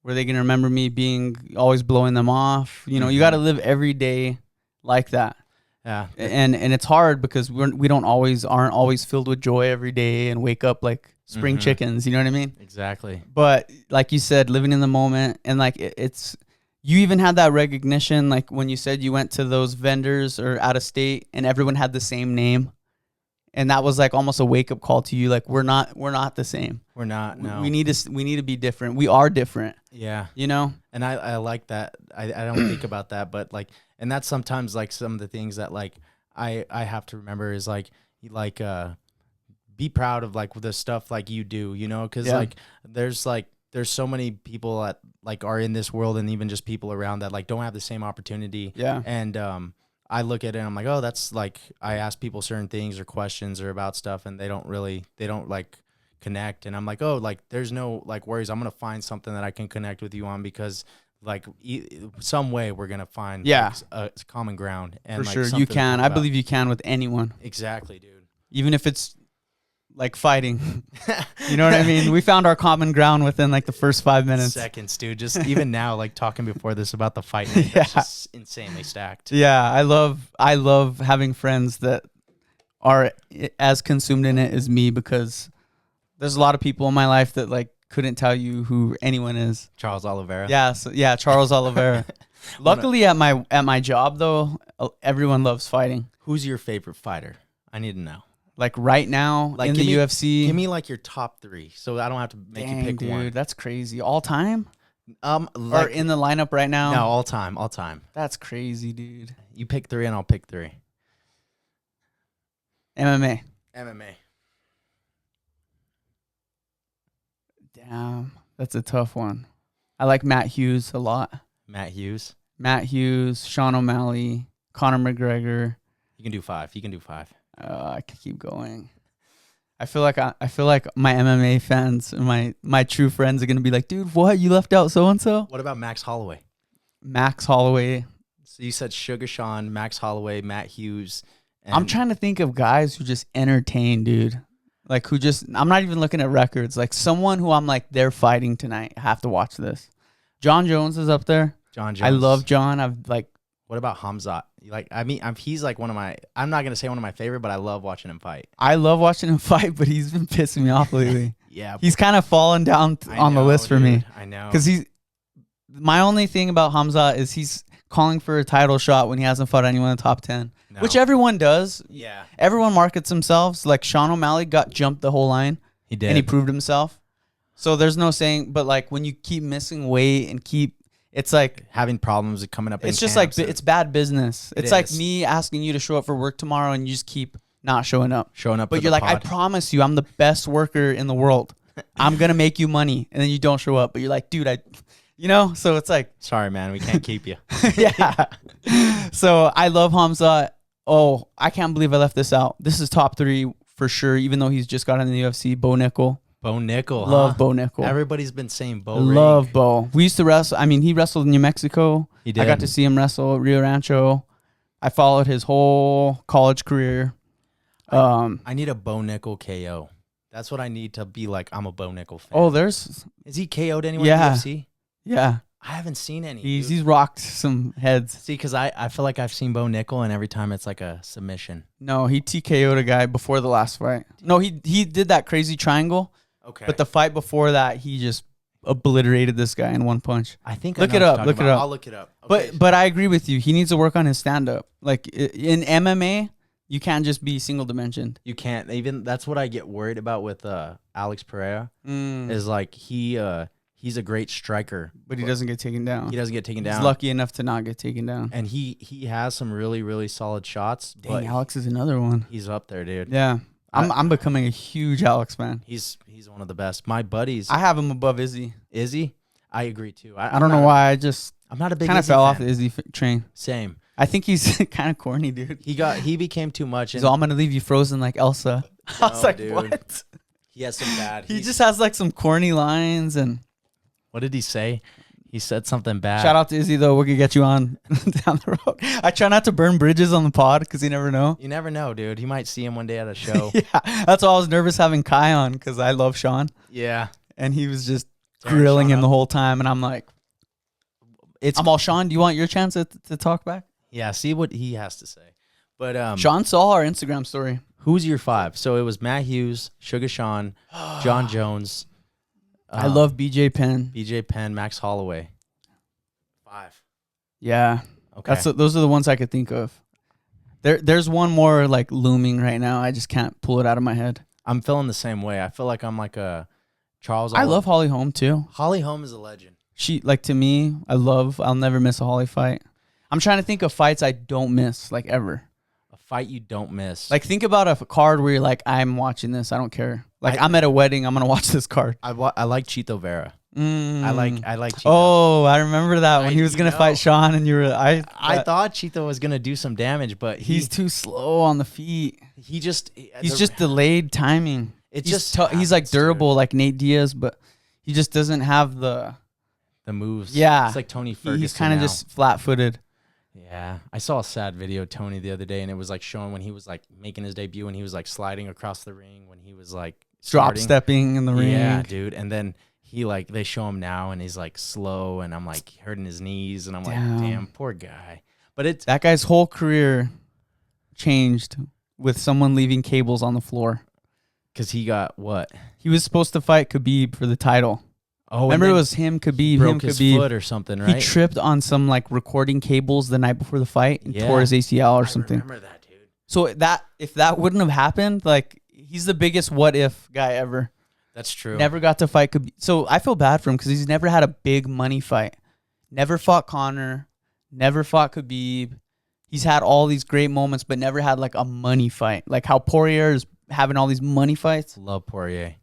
Were they going to remember me being always blowing them off? You know, you got to live every day like that. Yeah. And it's hard because we aren't always filled with joy every day and wake up like spring chickens, you know what I mean? Exactly. But like you said, living in the moment, and like it's you even had that recognition, like when you said you went to those vendors or out of state and everyone had the same name. And that was like almost a wake up call to you. Like we're not the same. We're not. No. We need to be different. We are different. Yeah. You know. And I like that. I don't think about that, but like, and that's sometimes like some of the things that like I have to remember is like be proud of like the stuff like you do. You know, because like there's so many people that like are in this world, and even just people around that like don't have the same opportunity. Yeah. And I look at it and I'm like, oh, that's like, I ask people certain things or questions or about stuff, and they don't like connect. And I'm like, oh, like there's no like worries. I'm going to find something that I can connect with you on, because like some way we're going to find like, a common ground. And for like, sure. You can. I believe you can with anyone. Exactly, dude. Even if it's like fighting. You know what I mean? We found our common ground within like the first 5 minutes. Seconds, dude. Just even now, like talking before this about the fight, it's just insanely stacked. Yeah, I love having friends that are as consumed in it as me, because there's a lot of people in my life that like couldn't tell you who anyone is. Charles Oliveira. Yeah, Charles Oliveira. Luckily at my job though, everyone loves fighting. Who's your favorite fighter? I need to know. Like right now, like in the UFC. Give me like your top 3, so I don't have to make you pick one. Dude, that's crazy. All time? Like, or in the lineup right now? No, all time. That's crazy, dude. You pick 3 and I'll pick 3. MMA. Damn, that's a tough one. I like Matt Hughes a lot. Matt Hughes, Sean O'Malley, Conor McGregor. You can do 5. I can keep going. I feel like my MMA fans and my true friends are gonna be like, dude, what? You left out so and so? What about Max Holloway? So you said Sugar Sean, Max Holloway, Matt Hughes. I'm trying to think of guys who just entertain, dude. Like I'm not even looking at records. Like someone who I'm like, they're fighting tonight. I have to watch this. John Jones is up there. John Jones. I love John. What about Hamzat? Like, I mean, he's like one of my. I'm not gonna say one of my favorite, but I love watching him fight. I love watching him fight, but he's been pissing me off lately. Yeah, he's kind of fallen down on the list for me. I know, because my only thing about Hamzat is he's calling for a title shot when he hasn't fought anyone in the top 10, which everyone does. Yeah, everyone markets themselves. Like Sean O'Malley got jumped the whole line. He did, and he proved himself. So there's no saying, but like when you keep missing weight and it's like having problems with coming up. It's just like it's bad business. It's like me asking you to show up for work tomorrow and you just keep not showing up. But you're like, I promise you, I'm the best worker in the world. I'm gonna make you money, and then you don't show up. But you're like, dude, so it's like, sorry, man, we can't keep you. Yeah. So I love Hamza. Oh, I can't believe I left this out. This is top 3 for sure. Even though he's just got in the UFC, Bo Nickel. Love Bo Nickel. Everybody's been saying Bo. Love Bo. We used to wrestle. I mean, he wrestled in New Mexico. He did. I got to see him wrestle at Rio Rancho. I followed his whole college career. I need a Bo Nickel KO. That's what I need to be like. I'm a Bo Nickel fan. Oh, is he KO'd anyone in the UFC? Yeah. I haven't seen any. He's rocked some heads. See, because I feel like I've seen Bo Nickel, and every time it's like a submission. No, he TKO'd a guy before the last fight. No, he did that crazy triangle. Okay. But the fight before that, he just obliterated this guy in one punch. I think Look it up. I'll look it up. Okay. But I agree with you. He needs to work on his stand up. Like in MMA, you can't just be single dimensioned. You can't. Even that's what I get worried about with Alex Pereira. Is like he's a great striker, but he doesn't get taken down. He's lucky enough to not get taken down. And he has some really, really solid shots. Dang, Alex is another one. He's up there, dude. Yeah. I'm becoming a huge Alex fan. He's one of the best. My buddies. I have him above Izzy. Izzy? I agree too. I don't know why. I'm not a big kind of fell off the Izzy train. Same. I think he's kind of corny, dude. He became too much. So I'm gonna leave you frozen like Elsa. I was like, dude. what? He has some bad. He just has like some corny lines. And what did he say? He said something bad. Shout out to Izzy though. We're gonna get you on down the road. I try not to burn bridges on the pod because you never know. You never know, dude. You might see him one day at a show. Yeah, that's why I was nervous having Kai on because I love Sean. Yeah, and he was just grilling him the whole time, and I'm like, I'm all, Sean, do you want your chance to talk back? Yeah, see what he has to say. But Sean saw our Instagram story. Who's your 5? So it was Matt Hughes, Sugar Sean, John Jones. I love BJ Penn. BJ Penn, Max Holloway. 5. Yeah. Okay. Those are the ones I could think of. There's one more like looming right now. I just can't pull it out of my head. I'm feeling the same way. I feel like I'm like a Charles. I love Holly Holm too. Holly Holm is a legend. She, like, to me, I'll never miss a Holly fight. I'm trying to think of fights I don't miss, like, ever. A fight you don't miss. Like, think about a card where you're like, I'm watching this. I don't care. Like, I'm at a wedding. I'm going to watch this card. I like Chito Vera. I like Chito. Oh, I remember that when he was going to fight Sean and you were, I thought Chito was going to do some damage, but he's too slow on the feet. He's just delayed timing. He's like durable, like Nate Diaz, but he just doesn't have the moves. Yeah. It's like Tony Ferguson. He's kind of just flat-footed. Yeah. I saw a sad video of Tony the other day, and it was like showing when he was like making his debut, and he was like sliding across the ring when he was like drop stepping in the ring. Yeah, dude. And then they show him now, and he's like slow, and I'm like hurting his knees, and I'm like, damn, poor guy. But that guy's whole career changed with someone leaving cables on the floor. Because he got what? He was supposed to fight Khabib for the title. Oh, remember it was him, Khabib, broke his foot or something, right? He tripped on some like recording cables the night before the fight and tore his ACL or something. I remember that, dude. So if that wouldn't have happened, like, he's the biggest what if guy ever. That's true. Never got to fight Khabib. So I feel bad for him because he's never had a big money fight. Never fought Conor. Never fought Khabib. He's had all these great moments, but never had like a money fight. Like how Poirier is having all these money fights. Love Poirier.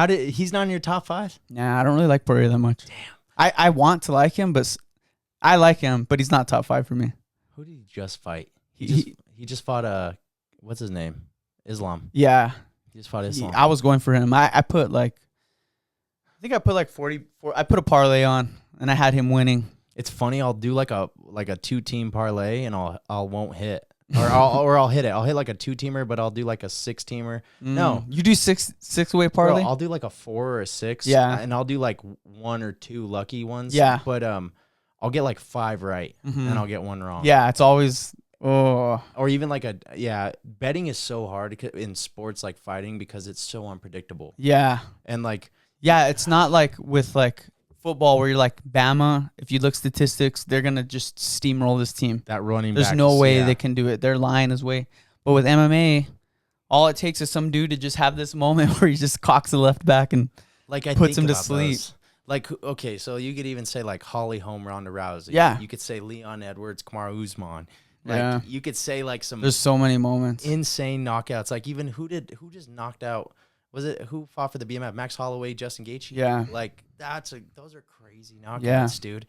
He's not in your top 5? Nah, I don't really like Poirier that much. Damn. I want to like him, but I like him, but he's not top 5 for me. Who did he just fight? He just fought what's his name? Islam. Yeah. He just fought Islam. I was going for him. I put like 40. I put a parlay on, and I had him winning. It's funny. I'll do like a 2-team parlay, and I'll won't hit. I'll hit it. I'll hit like a 2-teamer, but I'll do like a 6-teamer. No, you do six-way parlay. Bro, I'll do like a 4 or a 6. Yeah, and I'll do like 1 or 2 lucky ones. Yeah, but I'll get like 5 right, and I'll get 1 wrong. Yeah, it's always or even like betting is so hard in sports like fighting because it's so unpredictable. Yeah, and like it's not like with like football where you're like Bama, if you look statistics, they're gonna just steamroll this team. That running there's back no way they can do it. Their line is way. But with MMA, all it takes is some dude to just have this moment where he just cocks the left back and puts him to sleep. Like, okay, so you could even say like Holly Holm, Ronda Rousey. Yeah, you could say Leon Edwards, Kamaru Usman. Like, you could say like some. There's so many moments. Insane knockouts. Like even who just knocked out? Was it who fought for the BMF? Max Holloway, Justin Gaethje. Yeah. Like those are crazy knockouts, dude.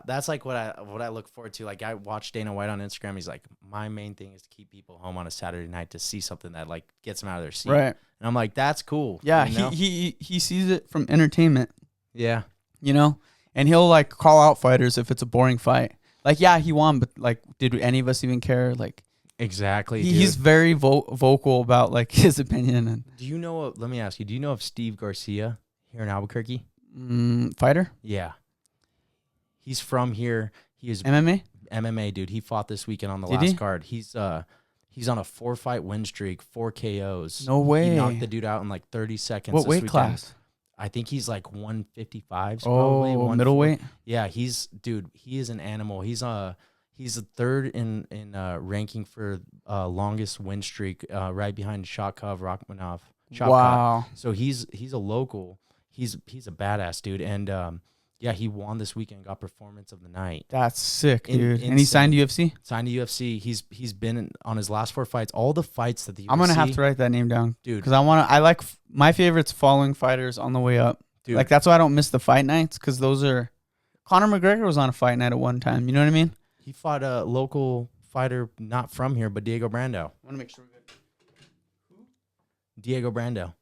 That's like what I look forward to. Like I watch Dana White on Instagram. He's like, my main thing is to keep people home on a Saturday night to see something that like gets them out of their seat. Right. And I'm like, that's cool. Yeah. You know? He sees it from entertainment. Yeah. You know, and he'll like call out fighters if it's a boring fight. Like, yeah, he won, but like, did any of us even care? Like, exactly. He's very vocal about like his opinion. And do you know? Let me ask you. Do you know of Steve Garcia here in Albuquerque? Fighter? Yeah. He's from here. He is MMA, dude. He fought this weekend on the last card. He's on a 4-fight win streak, 4 KOs. No way. He knocked the dude out in like 30 seconds. What weight class? I think he's like 155. Oh, middleweight. Yeah, he is an animal. He's the third in ranking for longest win streak, right behind Shakov Rachmanov. Wow. So he's a local. He's a badass dude, and he won this weekend. Got performance of the night. That's sick, dude. And he signed UFC. Signed to UFC. He's been on his last 4 fights. All the fights that the UFC. I'm gonna have to write that name down, dude, because I like my favorites following fighters on the way up. Dude. Like that's why I don't miss the fight nights, because those are. Conor McGregor was on a fight night at one time. You know what I mean? He fought a local fighter not from here, but Diego Brando. I want to make sure we're good. Diego Brando.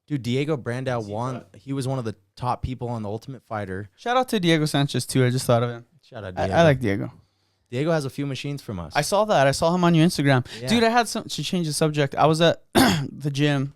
Dude, Diego Brando won. He was one of the top people on the Ultimate Fighter. Shout out to Diego Sanchez, too. I just thought of him. Shout out Diego. I like Diego. Diego has a few machines from us. I saw that. I saw him on your Instagram. Yeah. Dude, I had some to change the subject. I was at the gym,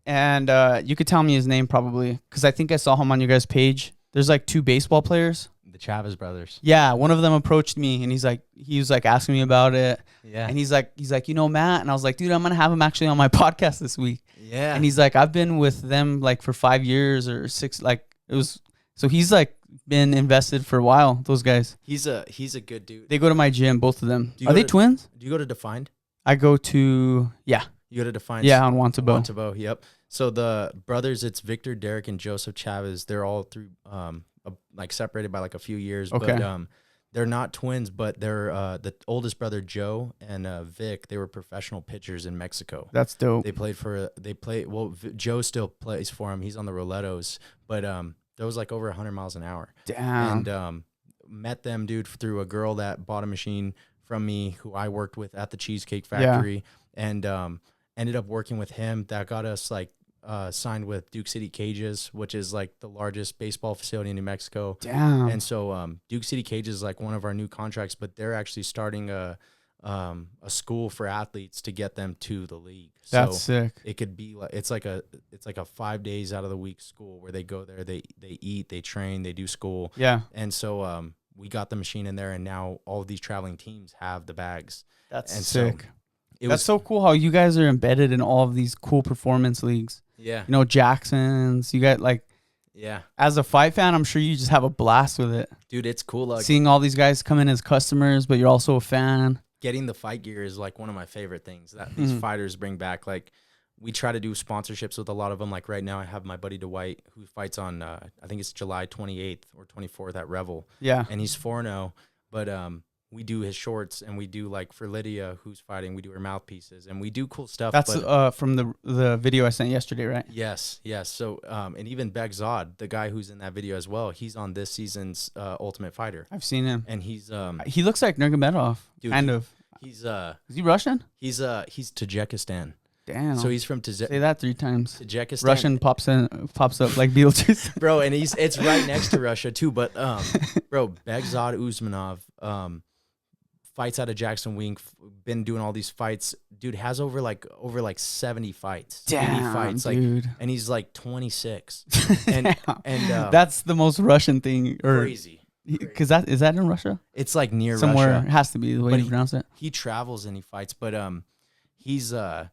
and you could tell me his name probably because I think I saw him on your guys' page. There's like 2 baseball players. The Chavez brothers. Yeah, one of them approached me, and he was like asking me about it. Yeah. And he's like, Matt, and I was like, dude, I'm gonna have him actually on my podcast this week. Yeah. And he's like, I've been with them like for 5 years or 6, like it was. So he's like been invested for a while. Those guys. He's a good dude. They go to my gym, both of them. Are they twins? Do you go to Defined? I go to You go to Defined. Yeah, on Wantabo. Wantabo. Yep. So the brothers, it's Victor, Derek, and Joseph Chavez. They're all through like separated by like a few years. Okay. But they're not twins, but they're the oldest brother Joe and Vic. They were professional pitchers in Mexico. That's dope. Joe still plays for him. He's on the Rolettos, but there was like over 100 miles an hour. Damn. And met them, dude, through a girl that bought a machine from me who I worked with at the Cheesecake Factory, and ended up working with him. That got us like signed with Duke City Cages, which is like the largest baseball facility in New Mexico. Damn. And so Duke City Cages is like one of our new contracts, but they're actually starting a school for athletes to get them to the league. That's sick. It could be like it's like a 5 days out of the week school where they go there, they eat, they train, they do school. Yeah. And so we got the machine in there, and now all of these traveling teams have the bags. That's sick. That's so cool how you guys are embedded in all of these cool performance leagues. Yeah. You know, Jackson's. You got like. Yeah. As a fight fan, I'm sure you just have a blast with it. Dude, it's cool. Like, seeing all these guys come in as customers, but you're also a fan. Getting the fight gear is like one of my favorite things that these fighters bring back. Like, we try to do sponsorships with a lot of them. Like right now I have my buddy Dwight who fights on, I think it's July 28th or 24th at Revel. Yeah. And he's 4-0, but we do his shorts, and we do like for Lydia who's fighting, we do her mouthpieces, and we do cool stuff. That's from the video I sent yesterday, right? Yes. So and even Beck Zod, the guy who's in that video as well, he's on this season's Ultimate Fighter. I've seen him, and he's he looks like Nurmagomedov, kind of. He's is he Russian? He's Tajikistan. Damn. So he's from Say that 3 times. Tajikistan. Russian pops up like Beetlejuice. Bro, and it's right next to Russia too. But bro, Begzad Usmanov fights out of Jackson Wink, been doing all these fights. Dude has over like 70 fights. Damn, 80 fights, dude. Like, and he's like 26. And that's the most Russian thing. Crazy. Because is that in Russia? It's like near somewhere. Russia. It has to be the way you pronounce it. He travels and he fights, but he's an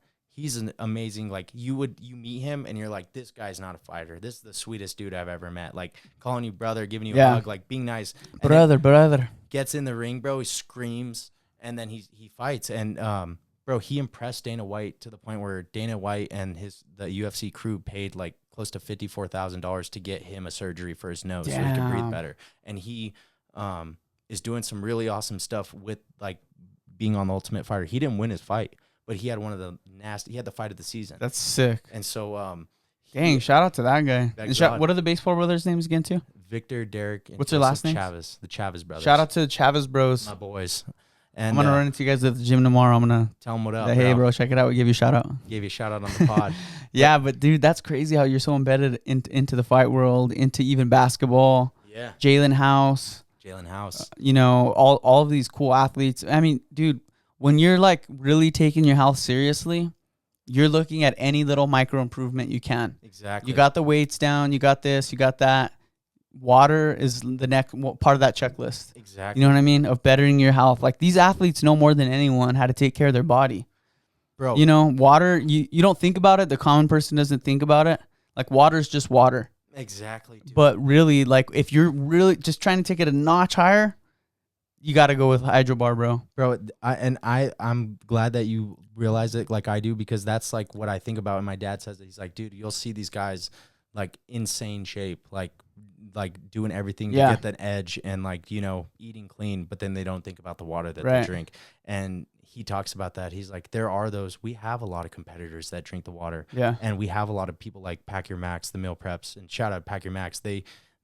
amazing, like you meet him and you're like, this guy's not a fighter. This is the sweetest dude I've ever met. Like calling you brother, giving you a hug, like being nice. Brother. Gets in the ring, bro. He screams and then he fights. And bro, he impressed Dana White to the point where Dana White and the UFC crew paid like close to $54,000 to get him a surgery for his nose so he could breathe better. And he is doing some really awesome stuff with like being on the Ultimate Fighter. He didn't win his fight, but he had he had the fight of the season. That's sick. And so dang, shout out to that guy. And what are the baseball brothers' names again too? Victor, Derek, and what's their last name? Chavez, the Chavez brothers. Shout out to the Chavez bros. My boys. And I'm going to run into you guys at the gym tomorrow. I'm going to tell them what up. Hey, bro, check it out. We give you a shout out. Gave you a shout out on the pod. Yeah, but dude, that's crazy how you're so embedded into the fight world, into even basketball. Yeah. Jalen House. You know, all of these cool athletes. I mean, dude, when you're like really taking your health seriously, you're looking at any little micro improvement you can. Exactly. You got the weights down. You got this. You got that. Water is the next part of that checklist. Exactly. You know what I mean? Of bettering your health. Like these athletes know more than anyone how to take care of their body. Bro. You know, water, you don't think about it. The common person doesn't think about it. Like water is just water. Exactly. Dude. But really, like if you're really just trying to take it a notch higher, you got to go with Hydrobar, bro. Bro, I'm glad that you realize it like I do, because that's like what I think about. And my dad says that he's like, dude, you'll see these guys like insane shape, like doing everything to get that edge and like, you know, eating clean, but then they don't think about the water that they drink. And he talks about that. He's like, we have a lot of competitors that drink the water. Yeah. And we have a lot of people like Pack Your Max, the meal preps, and shout out Pack Your Max.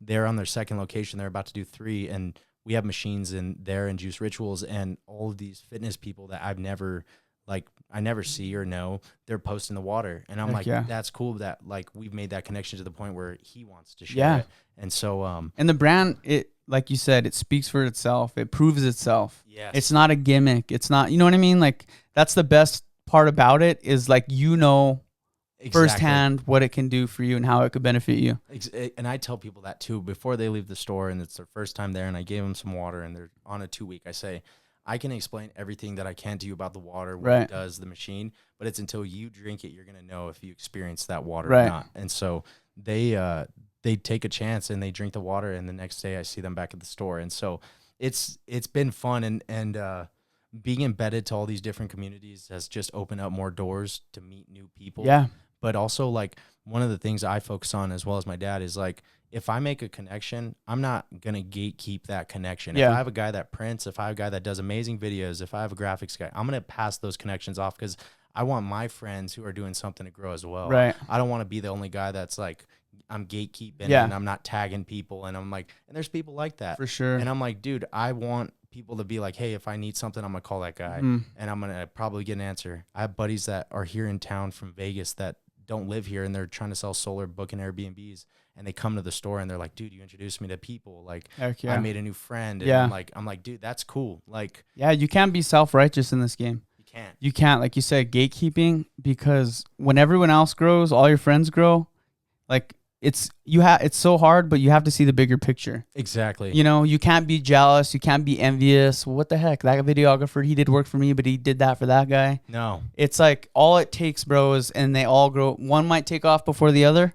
They're on their second location. They're about to do 3. And we have machines in there in Juice Rituals, and all of these fitness people that I never see or know, they're posting the water. And I'm that's cool that like we've made that connection to the point where he wants to share it. And so, and the brand, it, like you said, it speaks for itself. It proves itself. Yes. It's not a gimmick. It's not, you know what I mean? Like that's the best part about it is like, firsthand what it can do for you and how it could benefit you. And I tell people that too, before they leave the store and it's their first time there and I gave them some water and they're on a 2-week, I say, I can explain everything that I can to you about the water, what it does, the machine, but it's until you drink it, you're going to know if you experience that water or not. And so they take a chance and they drink the water, and the next day I see them back at the store. And so it's been fun, and being embedded to all these different communities has just opened up more doors to meet new people. Yeah. But also, like, one of the things I focus on, as well as my dad, is like, if I make a connection, I'm not going to gatekeep that connection. If I have a guy that prints, if I have a guy that does amazing videos, if I have a graphics guy, I'm going to pass those connections off because I want my friends who are doing something to grow as well. Right. I don't want to be the only guy that's like, I'm gatekeeping and I'm not tagging people. And I'm like, and there's people like that. For sure. And I'm like, dude, I want people to be like, hey, if I need something, I'm going to call that guy and I'm going to probably get an answer. I have buddies that are here in town from Vegas that don't live here and they're trying to sell solar, booking Airbnbs, and they come to the store and they're like, dude, you introduced me to people. Like, I made a new friend. And I'm like, dude, that's cool. Like, you can't be self-righteous in this game. You can't, like you said, gatekeeping, because when everyone else grows, all your friends grow. Like it's so hard, but you have to see the bigger picture. Exactly. You know, you can't be jealous. You can't be envious. What the heck? That videographer, he did work for me, but he did that for that guy. No. It's like all it takes, bro, is, and they all grow. One might take off before the other,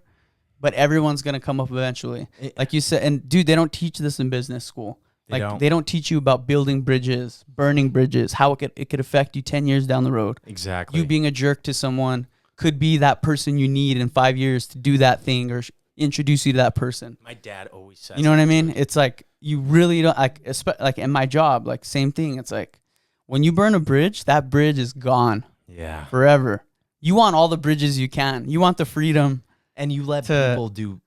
but everyone's going to come up eventually. Like you said, and dude, they don't teach this in business school. They don't teach you about building bridges, burning bridges, how it could affect you 10 years down the road. Exactly. You being a jerk to someone could be that person you need in 5 years to do that thing or introduce you to that person. My dad always says, you know what I mean? It's like, you really don't, like in my job, like same thing. It's like when you burn a bridge, that bridge is gone. Yeah. Forever. You want all the bridges you can. You want the freedom. And you let people do.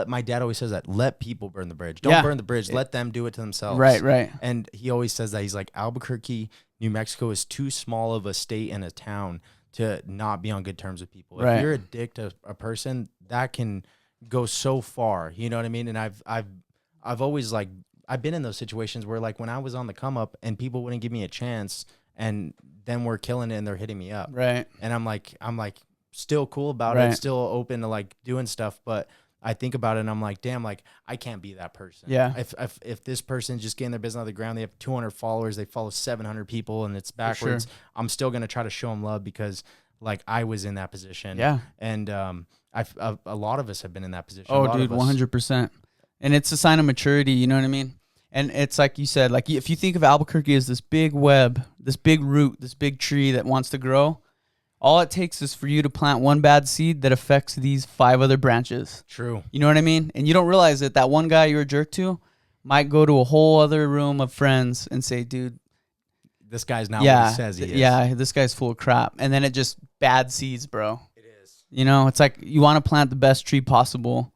My dad always says that. Let people burn the bridge. Don't burn the bridge. Let them do it to themselves. Right. And he always says that. He's like, Albuquerque, New Mexico is too small of a state and a town to not be on good terms with people. Right. If you're a dick to a person, that can go so far. You know what I mean? And I've always like, I've been in those situations where like when I was on the come up and people wouldn't give me a chance, and then we're killing it and they're hitting me up. Right. And I'm like still cool about it, still open to like doing stuff, but I think about it and I'm like, damn, like I can't be that person. Yeah. If this person's just getting their business on the ground, they have 200 followers, they follow 700 people, and it's backwards. Sure. I'm still gonna try to show them love because like I was in that position. Yeah. And a lot of us have been in that position. Oh, dude, 100%. And it's a sign of maturity. You know what I mean? And it's like you said, like if you think of Albuquerque as this big web, this big root, this big tree that wants to grow, all it takes is for you to plant one bad seed that affects these 5 other branches. True. You know what I mean? And you don't realize that one guy you're a jerk to might go to a whole other room of friends and say, dude, this guy's not what he says he is. Yeah, this guy's full of crap. And then it just bad seeds, bro. It is. You know, it's like you want to plant the best tree possible.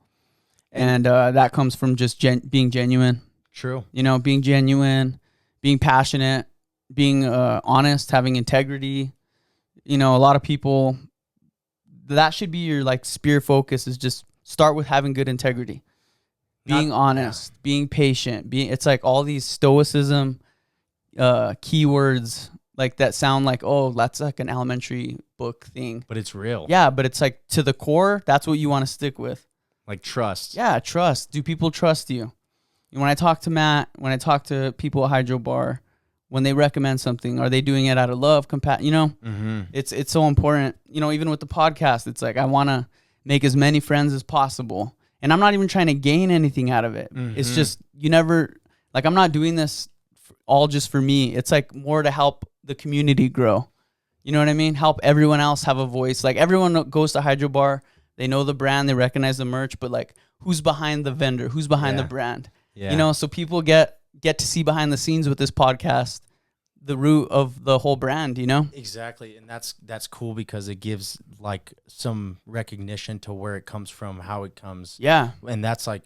And that comes from just being genuine. True. You know, being genuine, being passionate, being honest, having integrity. You know, a lot of people, that should be your like spear focus, is just start with having good integrity, being honest, being patient, it's like all these stoicism keywords like that sound like, oh, that's like an elementary book thing. But it's real. Yeah, but it's like to the core, that's what you want to stick with. Like trust. Yeah, trust. Do people trust you? And when I talk to Matt, when I talk to people at Hydrobar, when they recommend something, are they doing it out of love, you know? Mm-hmm. It's so important. You know, even with the podcast, it's like I want to make as many friends as possible. And I'm not even trying to gain anything out of it. Mm-hmm. It's just, I'm not doing this all just for me. It's like more to help the community grow. You know what I mean? Help everyone else have a voice. Like everyone goes to Hydrobar, they know the brand, they recognize the merch, but like who's behind the vendor? Who's behind the brand? Yeah. You know, so people get to see behind the scenes with this podcast, the root of the whole brand, you know? Exactly. And that's cool because it gives like some recognition to where it comes from, how it comes. Yeah. And that's like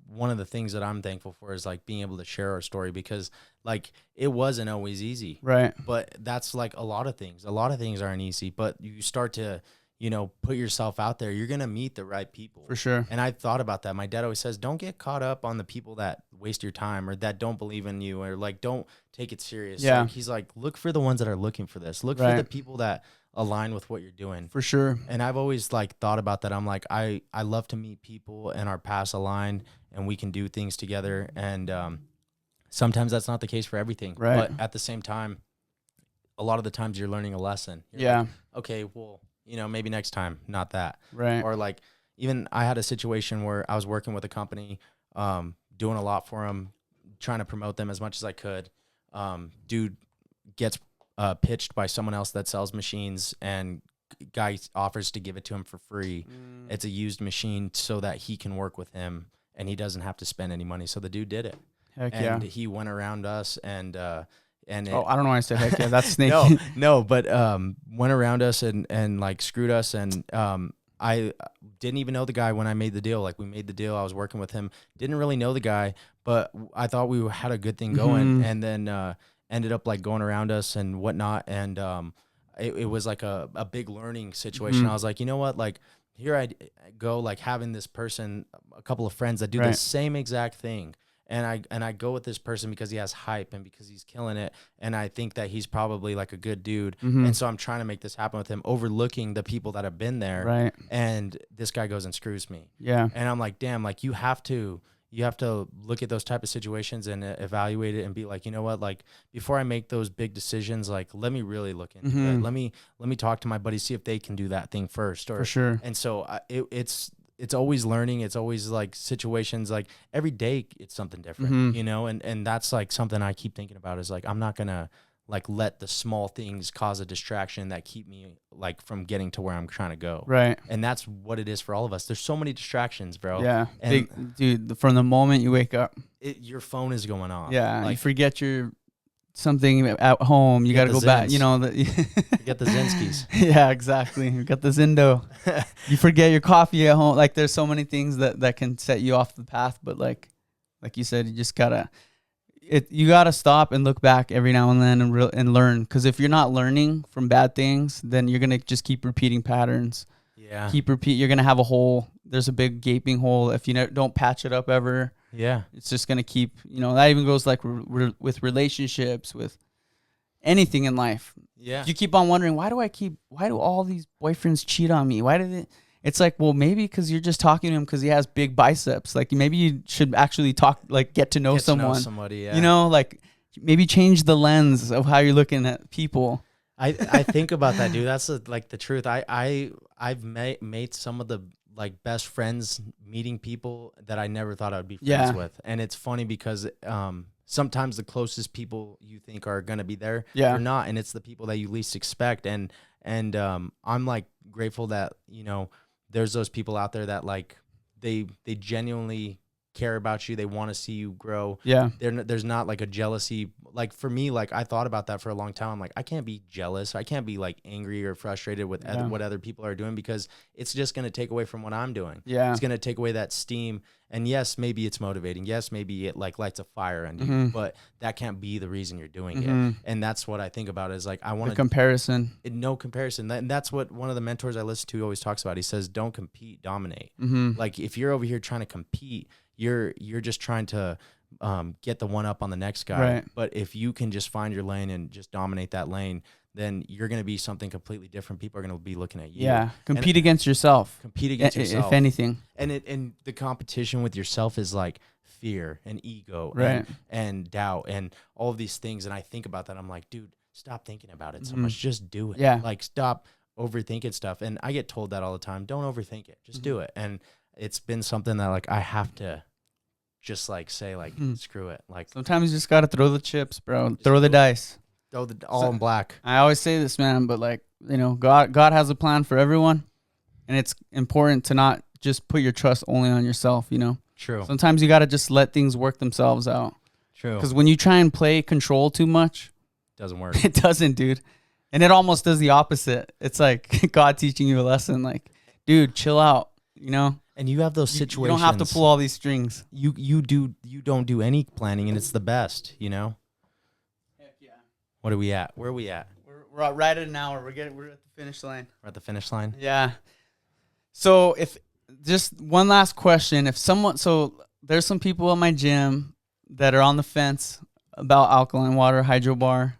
one of the things that I'm thankful for is like being able to share our story, because like it wasn't always easy. Right. But that's like a lot of things. A lot of things aren't easy, but you start to, you know, put yourself out there, you're going to meet the right people. For sure. And I thought about that. My dad always says, don't get caught up on the people that waste your time or that don't believe in you, or like, don't take it serious. Yeah. Like, he's like, look for the ones that are looking for this. Look for the people that align with what you're doing. For sure. And I've always like thought about that. I'm like, I love to meet people and our paths align and we can do things together. And sometimes that's not the case for everything. Right. But at the same time, a lot of the times you're learning a lesson. You're like, okay, well, you know, maybe next time, not that. Right. Or like, even I had a situation where I was working with a company, doing a lot for them, trying to promote them as much as I could. Dude gets pitched by someone else that sells machines, and guy offers to give it to him for free. It's a used machine so that he can work with him and he doesn't have to spend any money. So the dude did it. Heck and he went around us and I don't know why I said heck yeah. That's sneaky. no, but went around us and like screwed us. And I didn't even know the guy when I made the deal. Like, we made the deal. I was working with him. Didn't really know the guy, but I thought we had a good thing going. And then ended up like going around us and whatnot. And it was like a big learning situation. I was like, you know what? Like, here I go, like having this person, a couple of friends that do the same exact thing. And I go with this person because he has hype and because he's killing it. And I think that he's probably like a good dude. And so I'm trying to make this happen with him, overlooking the people that have been there. Right. And this guy goes and screws me. Yeah. And I'm like, damn, like you have to look at those type of situations and evaluate it and be like, you know what, like before I make those big decisions, like let me really look into it. Let me talk to my buddies, see if they can do that thing first. Or, for sure. And so it's always learning. It's always like situations, like every day it's something different, you know? And that's like something I keep thinking about is like, I'm not going to like let the small things cause a distraction that keep me like from getting to where I'm trying to go. Right. And that's what it is for all of us. There's so many distractions, bro. Yeah. And Dude, from the moment you wake up, your phone is going off. Yeah. Like, you forget something at home. You got to go back, you know. You get the Zinskis. Yeah, exactly. You got the Zindo. You forget your coffee at home. Like, there's so many things that can set you off the path. But like you said, you just gotta stop and look back every now and then and learn. Because if you're not learning from bad things, then you're gonna just keep repeating patterns. Yeah. You're gonna have a hole. There's a big gaping hole if you don't patch it up ever. Yeah. It's just going to keep, that even goes like with relationships, with anything in life. Yeah. You keep on wondering, why do all these boyfriends cheat on me? Why did it? It's like, well, maybe because you're just talking to him because he has big biceps. Like, maybe you should actually talk, like get to know someone. Somebody, yeah. Like maybe change the lens of how you're looking at people. I think about that, dude. That's like the truth. I've made some of the like best friends meeting people that I never thought I would be friends with. And it's funny because sometimes the closest people you think are going to be there, they're not. And it's the people that you least expect. And I'm like grateful that, there's those people out there that like, they genuinely care about you. They want to see you grow. Yeah. There's not like a jealousy. Like for me, like I thought about that for a long time. I'm like, I can't be jealous. I can't be like angry or frustrated with what other people are doing, because it's just going to take away from what I'm doing. Yeah. It's going to take away that steam. And yes, maybe it's motivating. Yes, maybe it like lights a fire under you, but that can't be the reason you're doing it. And that's what I think about is like, I want to comparison. No comparison. And that's what one of the mentors I listen to always talks about. He says, don't compete, dominate. Like if you're over here trying to compete, you're just trying to get the one up on the next guy. Right. But if you can just find your lane and just dominate that lane, then you're going to be something completely different. People are going to be looking at you. Yeah. Compete against yourself. Compete against yourself. If anything. And the competition with yourself is like fear and ego and doubt and all of these things. And I think about that. I'm like, dude, stop thinking about it so much. Just do it. Yeah. Like stop overthinking stuff. And I get told that all the time. Don't overthink it. Just do it. And it's been something that like I have to just like say like screw it. Like sometimes you just gotta throw the chips, bro. Throw the dice. Throw the all in black. I always say this, man, but like God has a plan for everyone, and it's important to not just put your trust only on yourself. True. Sometimes you gotta just let things work themselves out. True. Because when you try and play control too much, doesn't work. It doesn't, dude. And it almost does the opposite. It's like God teaching you a lesson. Like, dude, chill out. And you have those situations. You don't have to pull all these strings. You don't do any planning, and it's the best, you know? Heck yeah. What are we at? Where are we at? We're right at an hour. We're at the finish line. We're at the finish line? Yeah. So just one last question. So there's some people in my gym that are on the fence about alkaline water, Hydrobar.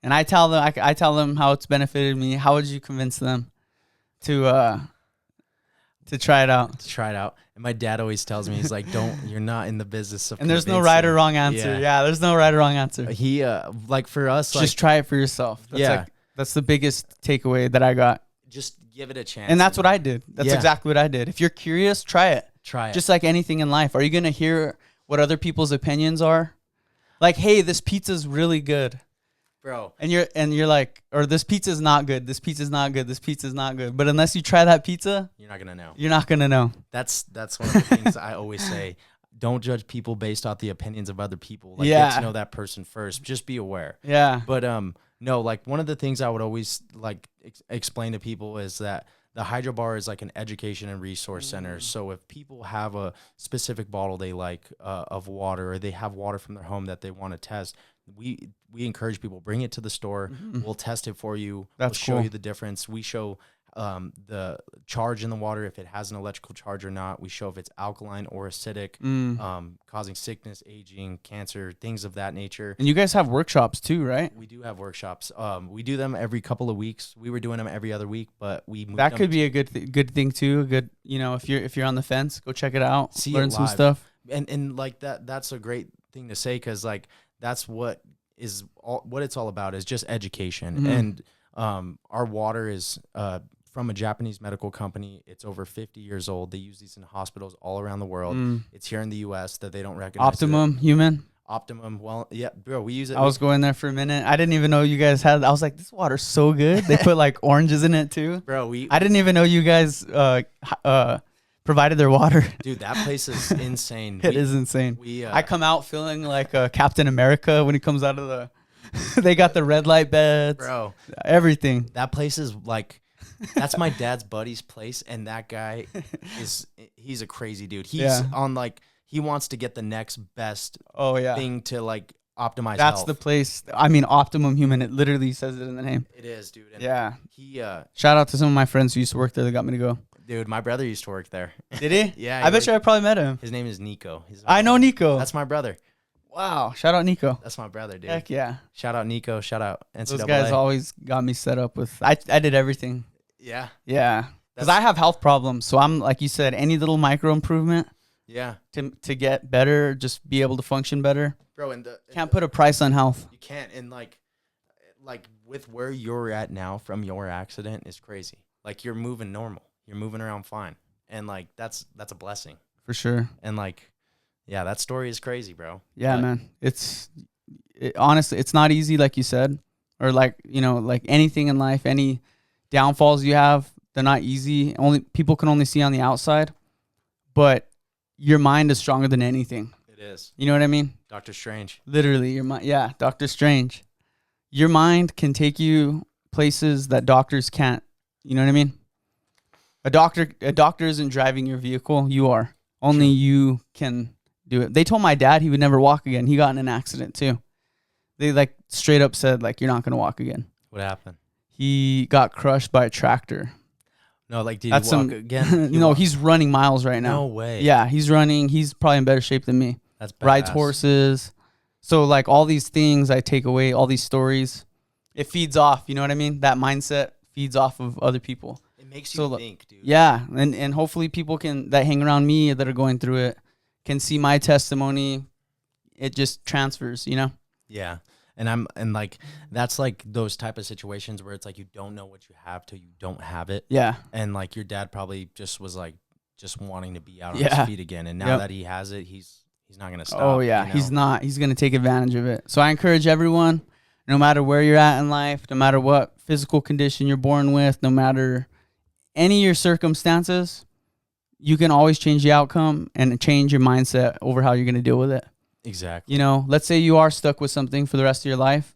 And I tell them how it's benefited me. How would you convince them to try it out? To try it out. And my dad always tells me, he's like, you're not in the business of And there's no right or wrong answer. Yeah, there's no right or wrong answer. He, like for us, just try it for yourself. That's the biggest takeaway that I got. Just give it a chance. And that's what I did. That's exactly what I did. If you're curious, try it. Just like anything in life. Are you going to hear what other people's opinions are? Like, hey, this pizza's really good. Bro. And you're like, or this pizza's not good. This pizza's not good. This pizza's not good. But unless you try that pizza, you're not gonna know. You're not gonna know. That's one of the things I always say. Don't judge people based off the opinions of other people. Like, get to know that person first. Just be aware. Yeah. But no, like one of the things I would always like explain to people is that the Hydrobar is like an education and resource center. So if people have a specific bottle they like of water, or they have water from their home that they want to test, we encourage people, bring it to the store. We'll test it for you. We'll show you the difference. We show the charge in the water, if it has an electrical charge or not. We show if it's alkaline or acidic, causing sickness, aging, cancer, things of that nature. And you guys have workshops too, right? We do have workshops. We do them every couple of weeks. We were doing them every other week, but we moved that could be a good thing too. A good, if you're on the fence, go check it out. Learn some stuff. And like that's a great thing to say, because like that's what it's all about, is just education. And our water is from a Japanese medical company. It's over 50 years old. They use these in hospitals all around the world. It's here in the U.S. that they don't recognize. Optimum Human. Optimum. Well, yeah, bro, we use it. I was going there for a minute. I didn't even know you guys had. I was like, this water's so good. They put like oranges in it too. Bro, I didn't even know you guys provided their water. Dude, that place is insane. It is insane. I come out feeling like Captain America when he comes out of the. They got the red light beds. Bro, everything. That place is like. That's my dad's buddy's place, and that guy he's a crazy dude. He's on like, he wants to get the next best thing to like optimize That's health. The place. I mean, Optimum Human, it literally says it in the name. It is, dude. And he shout out to some of my friends who used to work there that got me to go. Dude, my brother used to work there. Did he? Yeah. I bet you I probably met him. His name is Nico. I know Nico. That's my brother. Wow. Shout out Nico. That's my brother, dude. Heck yeah. Shout out Nico. Shout out NCAA. Those guys always got me set up with, I did everything. Yeah. Yeah. Because I have health problems. So I'm, like you said, any little micro improvement. Yeah. To get better, just be able to function better. Bro, and can't put a price on health. You can't. And like with where you're at now from your accident is crazy. Like, you're moving normal. You're moving around fine. And like, that's a blessing. For sure. And like, yeah, that story is crazy, bro. Yeah, man. Honestly, it's not easy, like you said. Or like, like anything in life, any downfalls you have, they're not easy. People can only see on the outside, but your mind is stronger than anything. It is. You know what I mean? Doctor Strange. Literally, your mind. Yeah, Doctor Strange. Your mind can take you places that doctors can't. You know what I mean? A doctor isn't driving your vehicle. You are. Only you can do it. They told my dad he would never walk again. He got in an accident too. They like straight up said like, you're not gonna walk again. What happened? He got crushed by a tractor. No, like, did he walk again? No, he's running miles right now. No way. Yeah, he's running. He's probably in better shape than me. That's badass. Rides horses. So, like, all these things I take away, all these stories, it feeds off. You know what I mean? That mindset feeds off of other people. It makes you think, dude. Yeah, and hopefully people that hang around me that are going through it can see my testimony. It just transfers, Yeah. And like, that's like those type of situations where it's like, you don't know what you have till you don't have it. Yeah. And like, your dad probably just was like, just wanting to be out on his feet again. And now that he has it, he's not going to stop. Oh yeah. He's not. He's going to take advantage of it. So I encourage everyone, no matter where you're at in life, no matter what physical condition you're born with, no matter any of your circumstances, you can always change the outcome and change your mindset over how you're going to deal with it. Exactly. Let's say you are stuck with something for the rest of your life.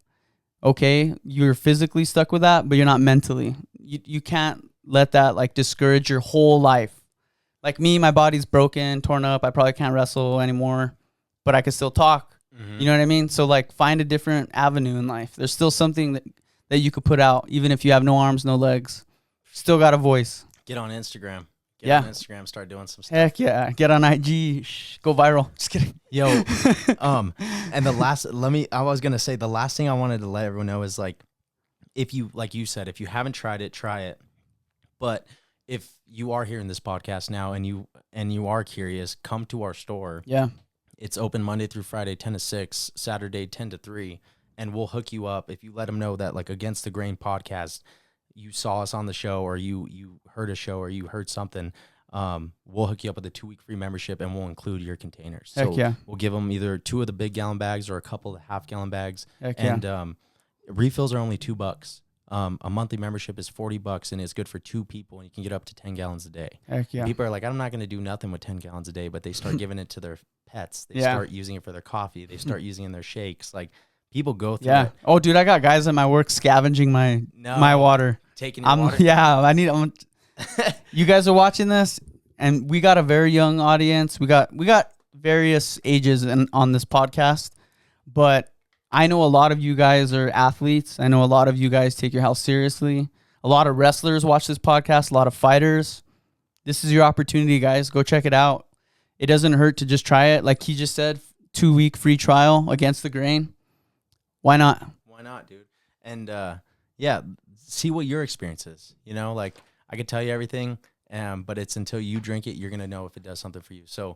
Okay, you're physically stuck with that, but you're not mentally. You can't let that like discourage your whole life. Like me, my body's broken, torn up. I probably can't wrestle anymore, but I can still talk. You know what I mean? So like find a different avenue in life. There's still something that you could put out, even if you have no arms, no legs. Still got a voice. Get on Instagram. Get on Instagram, start doing some stuff. Heck yeah. Get on IG. Go viral. Just kidding. Yo, and the last, I was going to say, the last thing I wanted to let everyone know is like, if you, like you said, if you haven't tried it, try it. But if you are hearing this podcast now and you are curious, come to our store. Yeah. It's open Monday through Friday, 10 to 6, Saturday, 10 to 3. And we'll hook you up. If you let them know that like Against the Grain podcast, you saw us on the show, or you heard a show, or you heard something, we'll hook you up with a 2-week free membership, and we'll include your containers. Heck so yeah. We'll give them either 2 of the big gallon bags or a couple of the half-gallon bags. Heck and yeah. Refills are only $2. A monthly membership is $40, and it's good for 2 people, and you can get up to 10 gallons a day. Heck yeah. People are like, I'm not going to do nothing with 10 gallons a day, but they start giving it to their pets. They start using it for their coffee. They start using it in their shakes. Like, people go through it. Oh, dude, I got guys at my work scavenging my water. Taking your water? Yeah, you guys are watching this, and we got a very young audience. We got various ages on this podcast, but I know a lot of you guys are athletes. I know a lot of you guys take your health seriously. A lot of wrestlers watch this podcast, a lot of fighters. This is your opportunity, guys. Go check it out. It doesn't hurt to just try it. Like he just said, 2-week free trial Against the Grain. Why not? Why not, dude? And see what your experience is. You know, like I could tell you everything, but it's until you drink it, you're going to know if it does something for you. So,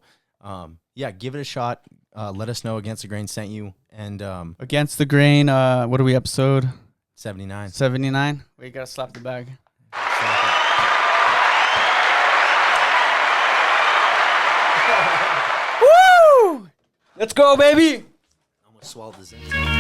give it a shot. Let us know Against the Grain sent you. And Against the Grain, what are we, episode? 79. 79? Wait, you got to slap the bag. Woo! Let's go, baby! I almost swallowed this in.